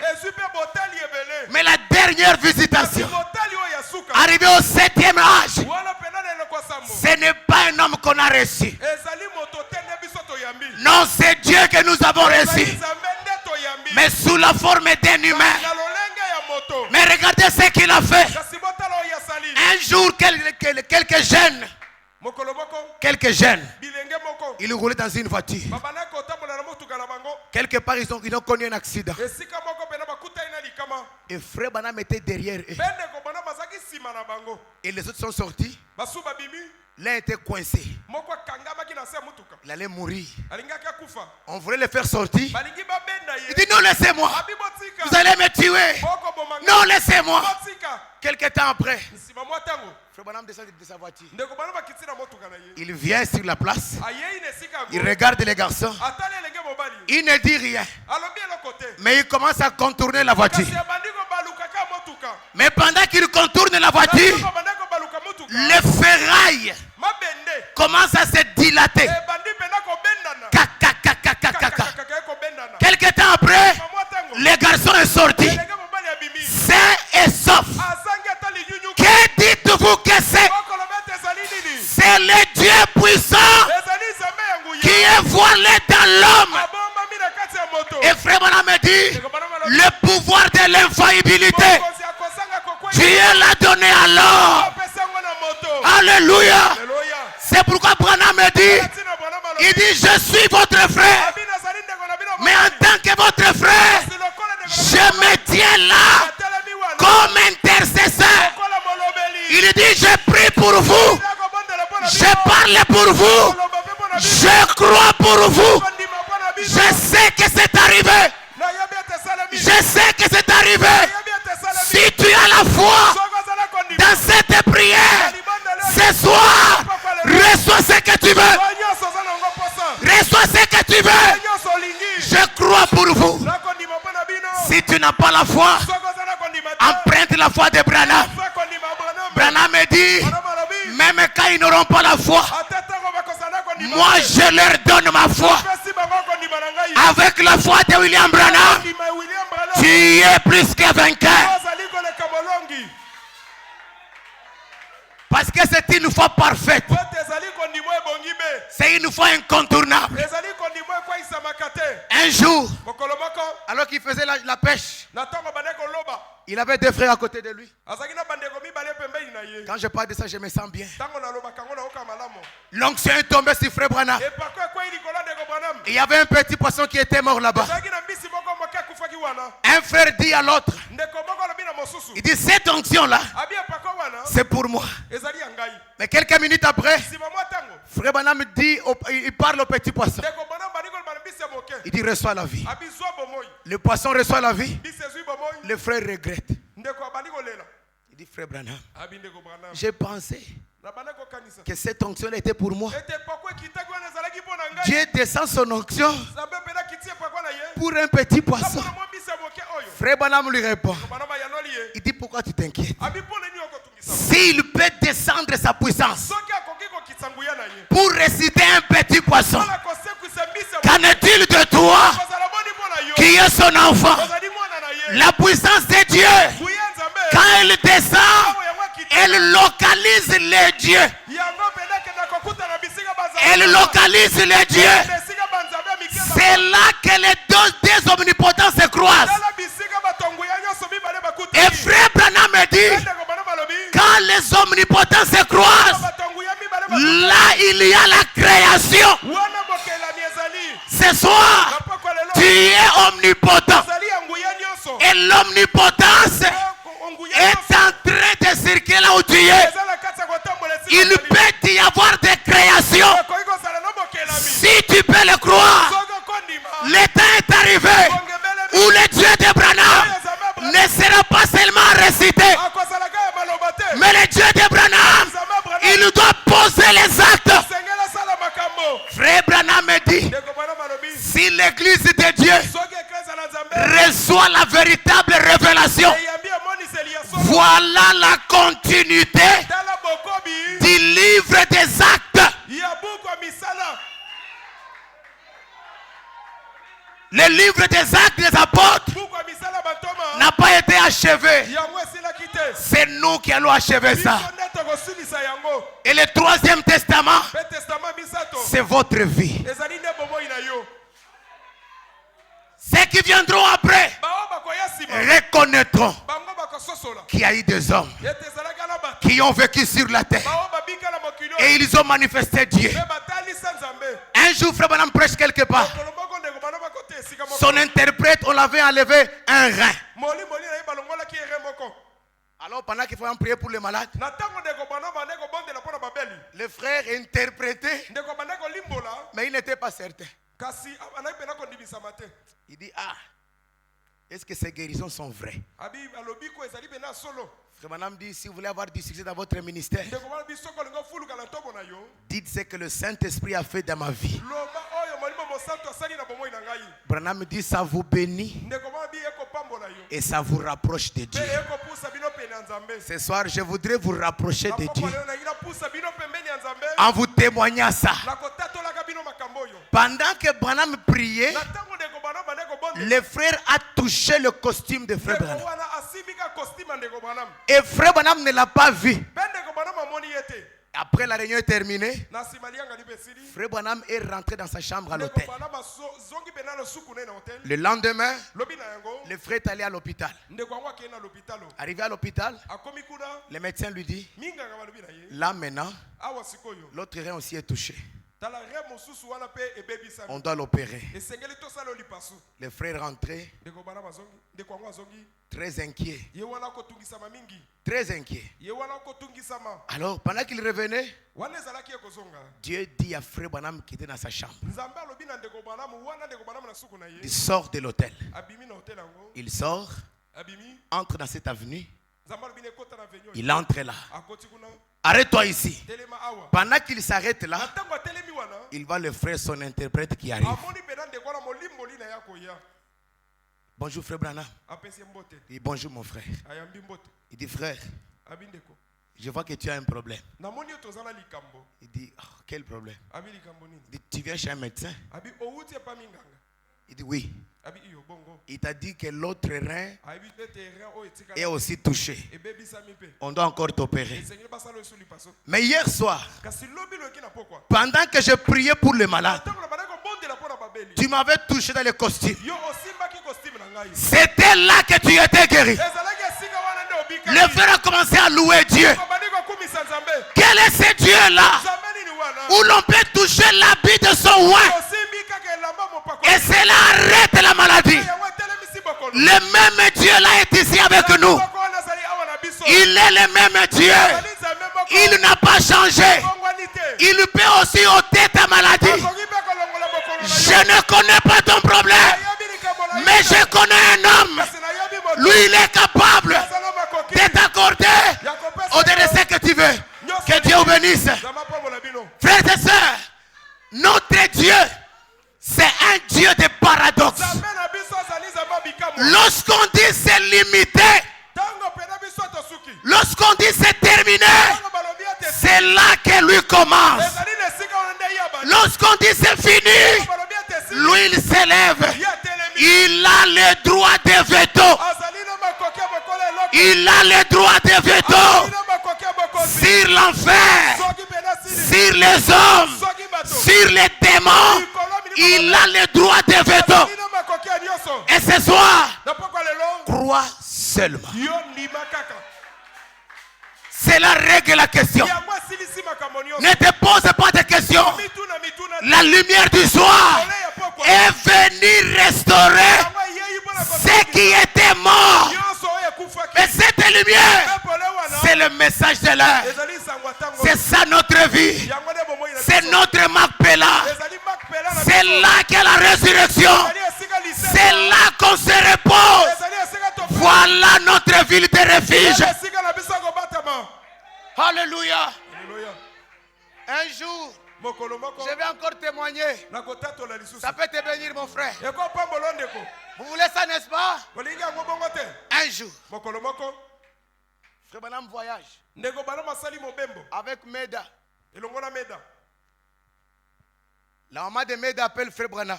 Mais la dernière visitation, arrivée au 7e âge, ce n'est pas un homme qu'on a reçu. Non, c'est Dieu que nous avons reçu. Mais sous la forme d'un humain. Mais regardez ce qu'il a fait. Un jour, quelques jeunes, ils roulaient dans une voiture. Quelque part, ils ont connu un accident. Et Frère Branham était derrière eux. Et les autres sont sortis. L'un était coincé. Il allait mourir. On voulait le faire sortir. Il dit non, laissez-moi. Vous allez me tuer. Non, laissez-moi. Quelque temps après, Frère Branham descend de sa voiture. Il vient sur la place. Il regarde les garçons. Il ne dit rien. Mais il commence à contourner la voiture. Mais pendant qu'il contourne la voiture, le ferraille commence à se dilater. Quelque temps après, le garçon est sorti. Sain et sauf. Que dites-vous que c'est? C'est le Dieu puissant qui est voilé dans l'homme. Et Frère Branham me dit, le pouvoir de l'infaillibilité, Dieu l'a donné à l'homme. Alléluia. C'est pourquoi Branham me dit, il dit, je suis votre frère. Mais en tant que votre frère, je me tiens là comme intercesseur. Il dit, je prie pour vous. Je parle pour vous. Je crois pour vous. Je sais que c'est arrivé. Je sais que c'est arrivé. Si tu as la foi dans cette prière, ce soir, reçois ce que tu veux. Reçois ce que tu veux. Je crois pour vous. Si tu n'as pas la foi, emprunte la foi de Branham. Branham me dit, même quand ils n'auront pas la foi, moi je leur donne ma foi. Avec la foi de William Branham, tu es plus que vainqueur. Parce que c'est une foi parfaite. C'est une foi incontournable. Un jour, alors qu'il faisait la pêche, il avait deux frères à côté de lui. Quand je parle de ça, je me sens bien. L'onction est tombée sur Frère Branham. Il y avait un petit poisson qui était mort là-bas. Un frère dit à l'autre, il dit, cette onction-là, c'est pour moi. Mais quelques minutes après, Frère Branham dit, il parle au petit poisson. Il dit, reçois la vie. Le poisson reçoit la vie. Le frère regrette. Il dit, Frère Branham, j'ai pensé que cette onction était pour moi. Dieu descend son onction pour un petit poisson. Frère Branham lui répond. Il dit, pourquoi tu t'inquiètes? S'il peut descendre sa puissance pour réciter un petit poisson, qu'en est-il de toi qui est son enfant? La puissance de Dieu, quand elle descend, elle localise les dieux. Elle localise les dieux. C'est là que les deux omnipotents se croisent. Et frère Branham me dit, quand les omnipotents se croisent, là il y a la création. Ce soir, tu es omnipotent. Et l'omnipotence est en train de circuler là où tu es. Il peut y avoir des créations. Si tu peux le croire, le temps est arrivé où le Dieu de Branham ne sera pas seulement récité, mais le Dieu de Branham, il doit poser les actes. Frère Branham me dit, si l'église de Dieu reçoit la véritable révélation, voilà la continuité du livre des actes. Le livre des actes des apôtres n'a pas été achevé. C'est nous qui allons achever ça. Et le troisième testament, c'est votre vie. Ceux qui viendront après reconnaîtront qu'il y a eu des hommes qui ont vécu sur la terre et ils ont manifesté Dieu. Un jour, Frère Branham prêche quelque part. Son interprète, on l'avait enlevé un rein. Alors pendant qu'il faut prier pour les malades, le frère interprétait, mais il n'était pas certain. Il dit, ah, est-ce que ces guérisons sont vraies? Frère Branham dit, si vous voulez avoir du succès dans votre ministère, dites ce que le Saint-Esprit a fait dans ma vie. Branham dit, ça vous bénit et ça vous rapproche de Dieu. Ce soir, je voudrais vous rapprocher de Dieu en vous témoignant ça. Pendant que Branham priait, le frère a touché le costume de frère Branham. Et frère Branham ne l'a pas vu. Après la réunion est terminée, frère Branham est rentré dans sa chambre à l'hôtel. Le lendemain, le frère est allé à l'hôpital. Arrivé à l'hôpital, le médecin lui dit, là maintenant, l'autre rein aussi est touché. On doit l'opérer. Le frère est rentré très inquiet. Très inquiet. Alors, pendant qu'il revenait, Dieu dit à frère Branham qui était dans sa chambre, il sort de l'hôtel. Il sort, entre dans cette avenue. Il entre là. Arrête-toi ici. Pendant qu'il s'arrête là, il voit le frère, son interprète qui arrive. Bonjour frère Branham. Il dit bonjour mon frère. Il dit frère, je vois que tu as un problème. Il dit oh, quel problème? Il dit tu viens chez un médecin? Il dit oui. Il t'a dit que l'autre rein est aussi touché. On doit encore t'opérer. Mais hier soir, pendant que je priais pour les malades, tu m'avais touché dans le costume. C'était là que tu étais guéri. Le frère a commencé à louer Dieu. Quel est ce Dieu-là où l'on peut toucher l'habit de son oin et cela arrête la maladie? Le même Dieu-là est ici avec nous. Il est le même Dieu. Il n'a pas changé. Il peut aussi ôter ta maladie. Je ne connais pas ton problème, mais je connais un homme. Lui, il est capable de t'accorder au-delà de ce que tu veux. Que Dieu vous bénisse. Frères et sœurs, notre Dieu, c'est un Dieu de paradoxe. Lorsqu'on dit c'est limité, lorsqu'on dit c'est terminé, c'est là que lui commence. Lorsqu'on dit c'est fini, lui il s'élève. Il a le droit de veto. Il a le droit de veto sur l'enfer, sur les hommes, sur les démons. Il a le droit de veto. Et ce soir, crois seulement. C'est la règle, la question. Ne te pose pas de questions. La lumière du soir est venue restaurer ce qui était mort. Et cette lumière, c'est le message de l'heure. C'est ça notre vie. C'est notre Macpéla. C'est là qu'est la résurrection. C'est là qu'on se repose. Voilà notre ville de refuge. Alléluia. Un jour, je vais encore témoigner. Ça peut te bénir, mon frère. Vous voulez ça, n'est-ce pas? Un jour, Frère Branham voyage avec Meda. La maman de Meda appelle Frère Branham.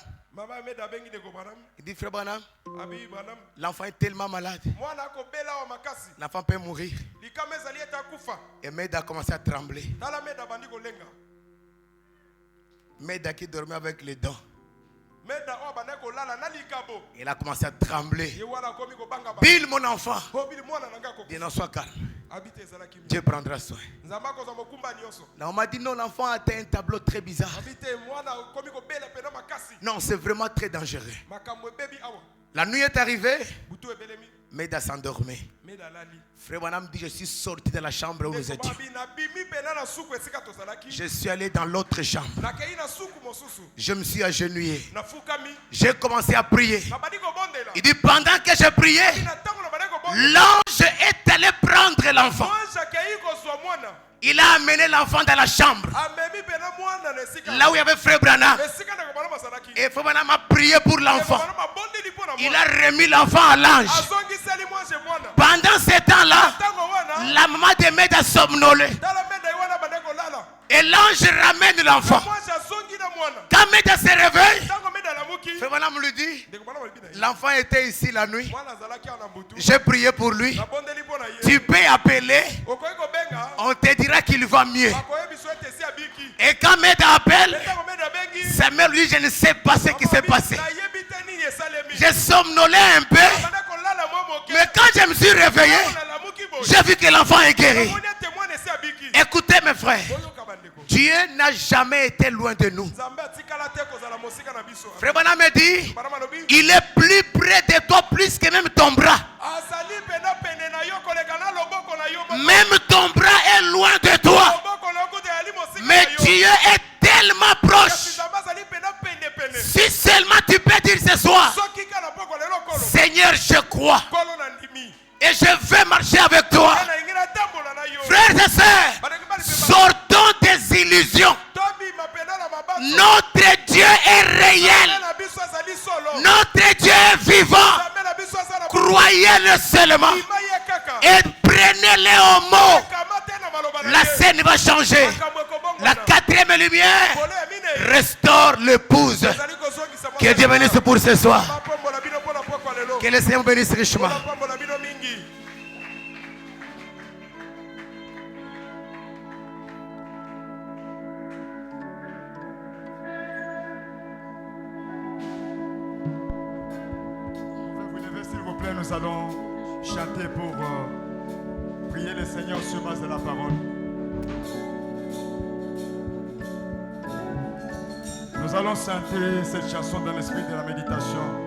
Il dit, Frère Branham, l'enfant est tellement malade. L'enfant peut mourir. Et Meda a commencé à trembler. Meda qui dormait avec les dents. Il a commencé à trembler. Bill, mon enfant. Dis non, sois calme. Dieu prendra soin. Là, on m'a dit non, l'enfant a atteint un tableau très bizarre. Non, c'est vraiment très dangereux. La nuit est arrivée. Meda s'endormait. Frère Branham dit, je suis sorti de la chambre où nous étions. Je suis allé dans l'autre chambre. Je me suis agenouillé. J'ai commencé à prier. Il dit, pendant que je priais, l'ange est allé prendre l'enfant. Il a amené l'enfant dans la chambre. Là où il y avait Frère Branham. Et Frère Branham a prié pour l'enfant. Il a remis l'enfant à l'ange. Pendant ce temps-là, la maman de Meda somnolait. Et l'ange ramène l'enfant. Quand Meda se réveille, Frère Branham lui dit, l'enfant était ici la nuit. J'ai prié pour lui. Tu peux appeler. On te dira qu'il va mieux. Et quand Meda appelle, Samuel lui dit, je ne sais pas ce qui s'est passé. J'ai somnolé un peu. Mais quand je me suis réveillé, j'ai vu que l'enfant est guéri. Écoutez mes frères, Dieu n'a jamais été loin de nous. Frère Branham me dit, il est plus près de toi plus que même ton bras. Même ton bras est loin de toi. Mais Dieu est tellement proche. Si seulement tu peux dire ce soir, Seigneur, je crois. Et je vais marcher avec toi. Frères et sœurs, sortons des illusions. Notre Dieu est réel. Notre Dieu est vivant. Croyez-le seulement. Et prenez-le au mot. La scène va changer. La quatrième lumière restaure l'épouse. Que Dieu bénisse pour ce soir. Que le Seigneur bénisse richement. Nous allons chanter pour prier le Seigneur sur base de la parole. Nous allons chanter cette chanson dans l'esprit de la méditation.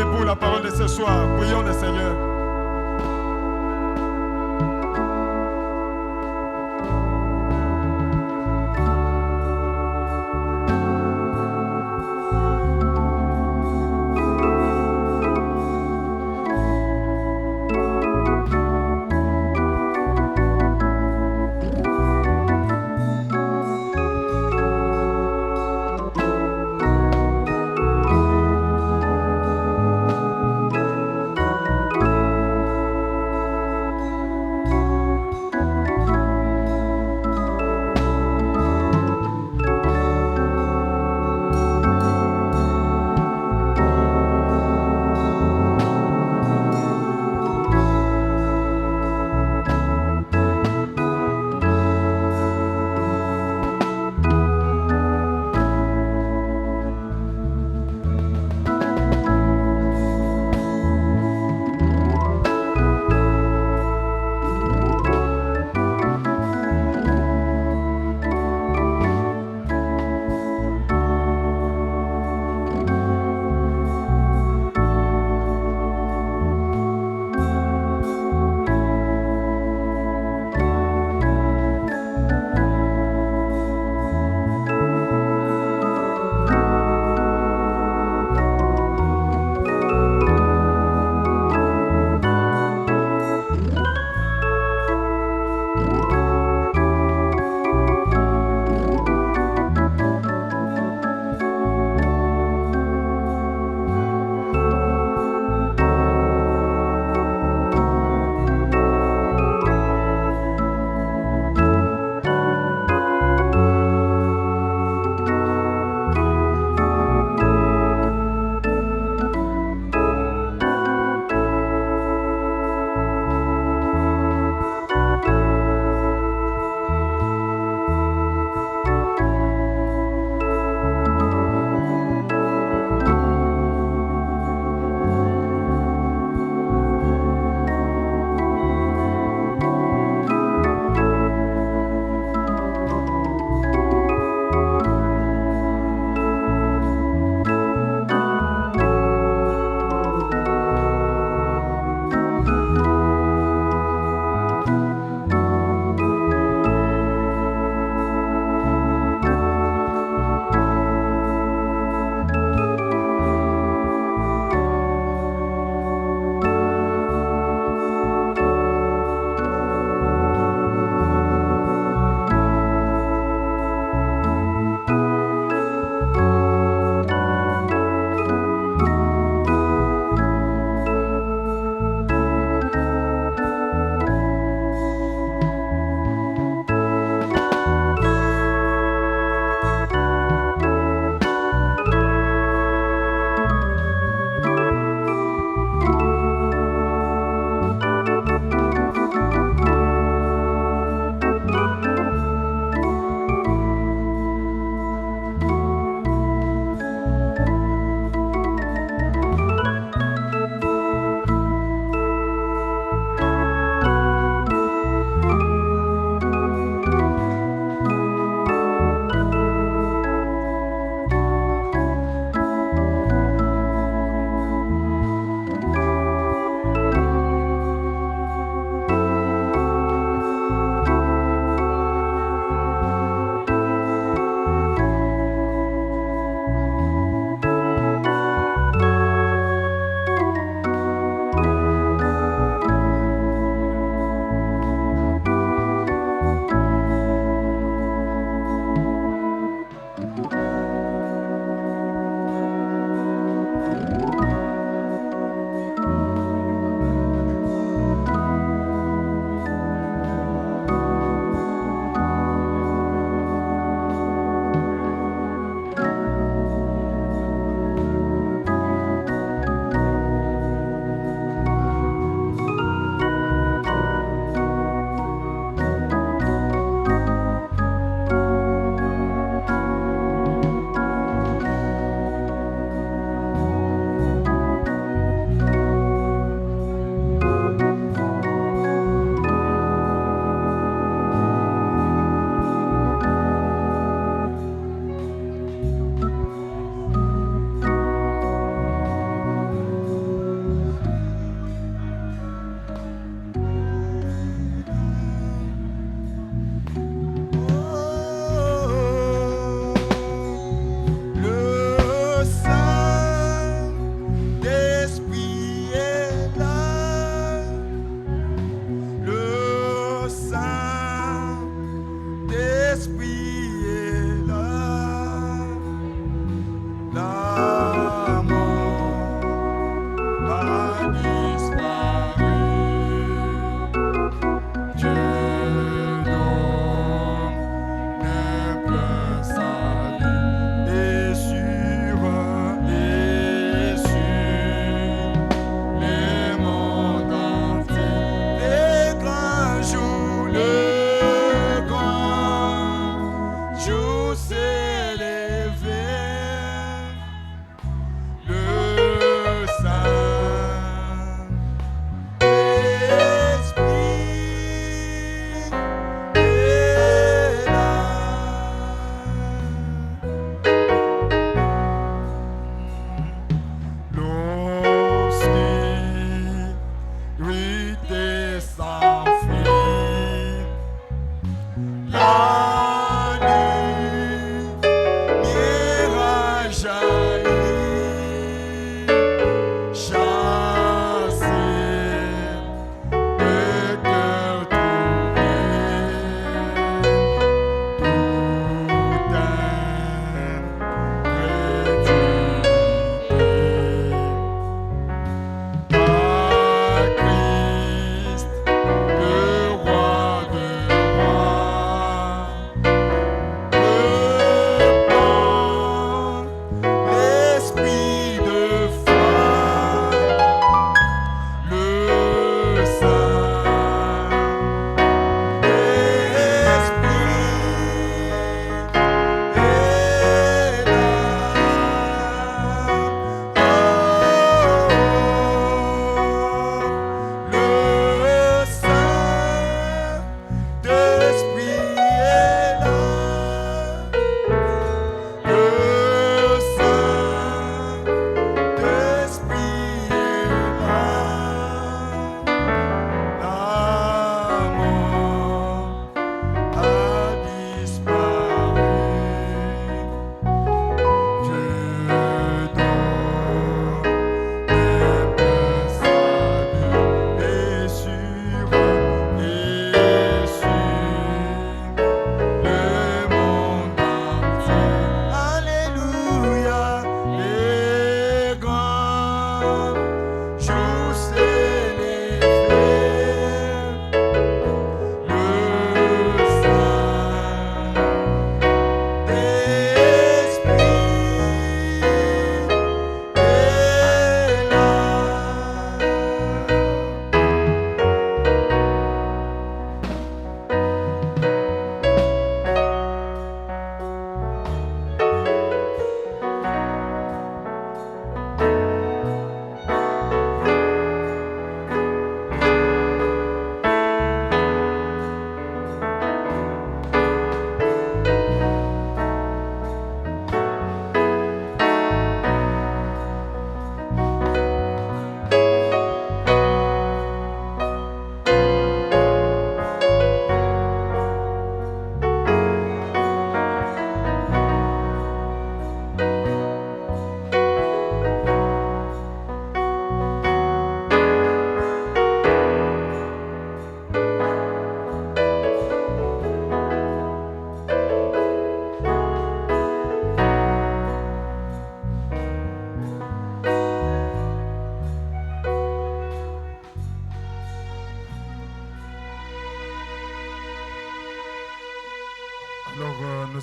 pour la parole de ce soir. Prions le Seigneur.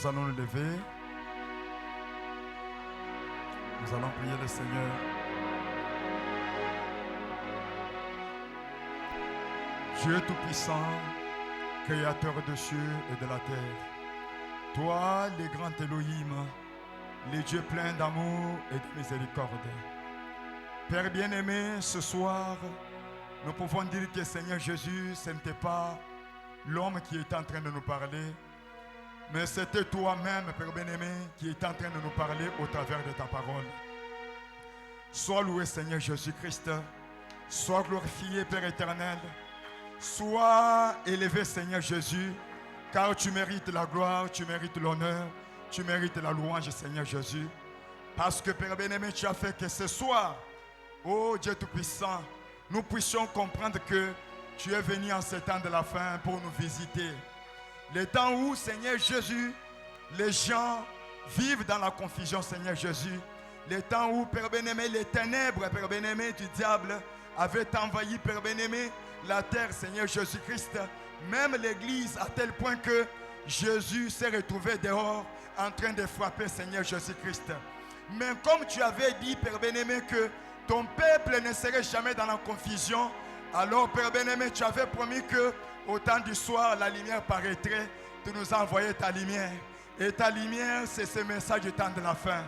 Nous allons nous lever. Nous allons prier le Seigneur. Dieu Tout-Puissant, Créateur des cieux et de la terre, toi, le grand Elohim, le Dieu plein d'amour et de miséricorde. Père bien-aimé, ce soir, nous pouvons dire que Seigneur Jésus, ce n'était pas l'homme qui était en train de nous parler, mais c'était toi-même, Père bien-aimé, qui est en train de nous parler au travers de ta parole. Sois loué, Seigneur Jésus-Christ. Sois glorifié, Père éternel. Sois élevé, Seigneur Jésus, car tu mérites la gloire, tu mérites l'honneur, tu mérites la louange, Seigneur Jésus. Parce que, Père bien-aimé, tu as fait que ce soir, ô Dieu Tout-Puissant, nous puissions comprendre que tu es venu en ce temps de la fin pour nous visiter. Les temps où, Seigneur Jésus, les gens vivent dans la confusion, Seigneur Jésus. Les temps où, Père bien-aimé, les ténèbres, Père bien-aimé, du diable avaient envahi, Père bien-aimé, la terre, Seigneur Jésus-Christ. Même l'Église, à tel point que Jésus s'est retrouvé dehors en train de frapper, Seigneur Jésus-Christ. Mais comme tu avais dit, Père bien-aimé, que ton peuple ne serait jamais dans la confusion, alors, Père bien-aimé, tu avais promis que au temps du soir, la lumière paraîtrait. Tu nous as envoyé ta lumière. Et ta lumière, c'est ce message du temps de la fin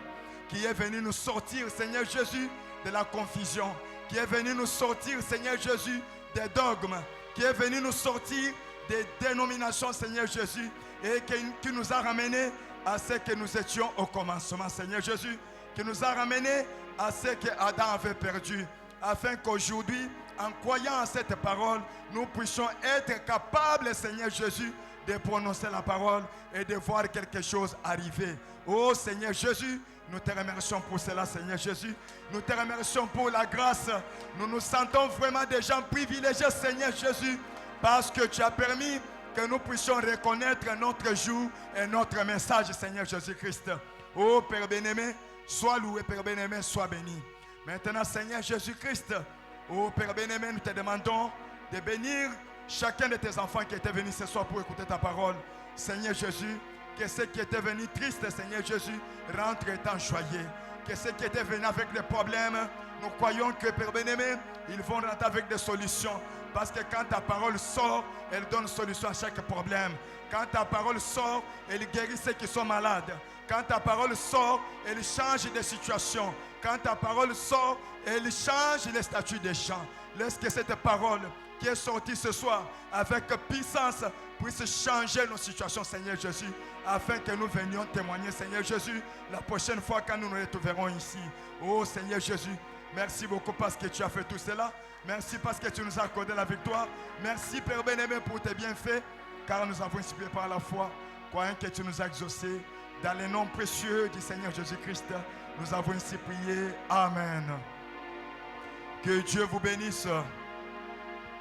qui est venu nous sortir, Seigneur Jésus, de la confusion. Qui est venu nous sortir, Seigneur Jésus, des dogmes. Qui est venu nous sortir des dénominations, Seigneur Jésus. Et qui nous a ramenés à ce que nous étions au commencement, Seigneur Jésus. Qui nous a ramenés à ce que Adam avait perdu. Afin qu'aujourd'hui, en croyant à cette parole, nous puissions être capables, Seigneur Jésus, de prononcer la parole et de voir quelque chose arriver. Oh Seigneur Jésus, nous te remercions pour cela, Seigneur Jésus. Nous te remercions pour la grâce. Nous nous sentons vraiment des gens privilégiés, Seigneur Jésus, parce que tu as permis que nous puissions reconnaître notre jour et notre message, Seigneur Jésus-Christ. Oh Père bien-aimé, sois loué, Père bien-aimé, sois béni. Maintenant, Seigneur Jésus-Christ, oh Père bien-aimé, nous te demandons de bénir chacun de tes enfants qui étaient venus ce soir pour écouter ta parole. Seigneur Jésus, que ceux qui étaient venus tristes, Seigneur Jésus, rentrent étant joyeux. Que ceux qui étaient venus avec des problèmes, nous croyons que, Père bien-aimé, ils vont rentrer avec des solutions. Parce que quand ta parole sort, elle donne solution à chaque problème. Quand ta parole sort, elle guérit ceux qui sont malades. Quand ta parole sort, elle change des situations. Quand ta parole sort, elle change les statuts des gens. Laisse que cette parole qui est sortie ce soir avec puissance puisse changer nos situations, Seigneur Jésus, afin que nous venions témoigner, Seigneur Jésus, la prochaine fois quand nous nous retrouverons ici. Oh Seigneur Jésus, merci beaucoup parce que tu as fait tout cela. Merci parce que tu nous as accordé la victoire. Merci Père bien-aimé pour tes bienfaits, car nous avons inspiré par la foi, croyant que tu nous as exaucés. Dans le nom précieux du Seigneur Jésus-Christ, nous avons ainsi prié. Amen. Que Dieu vous bénisse.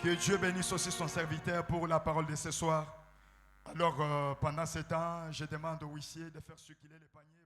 Que Dieu bénisse aussi son serviteur pour la parole de ce soir. Alors, pendant ce temps, je demande au huissier de faire circuler les paniers.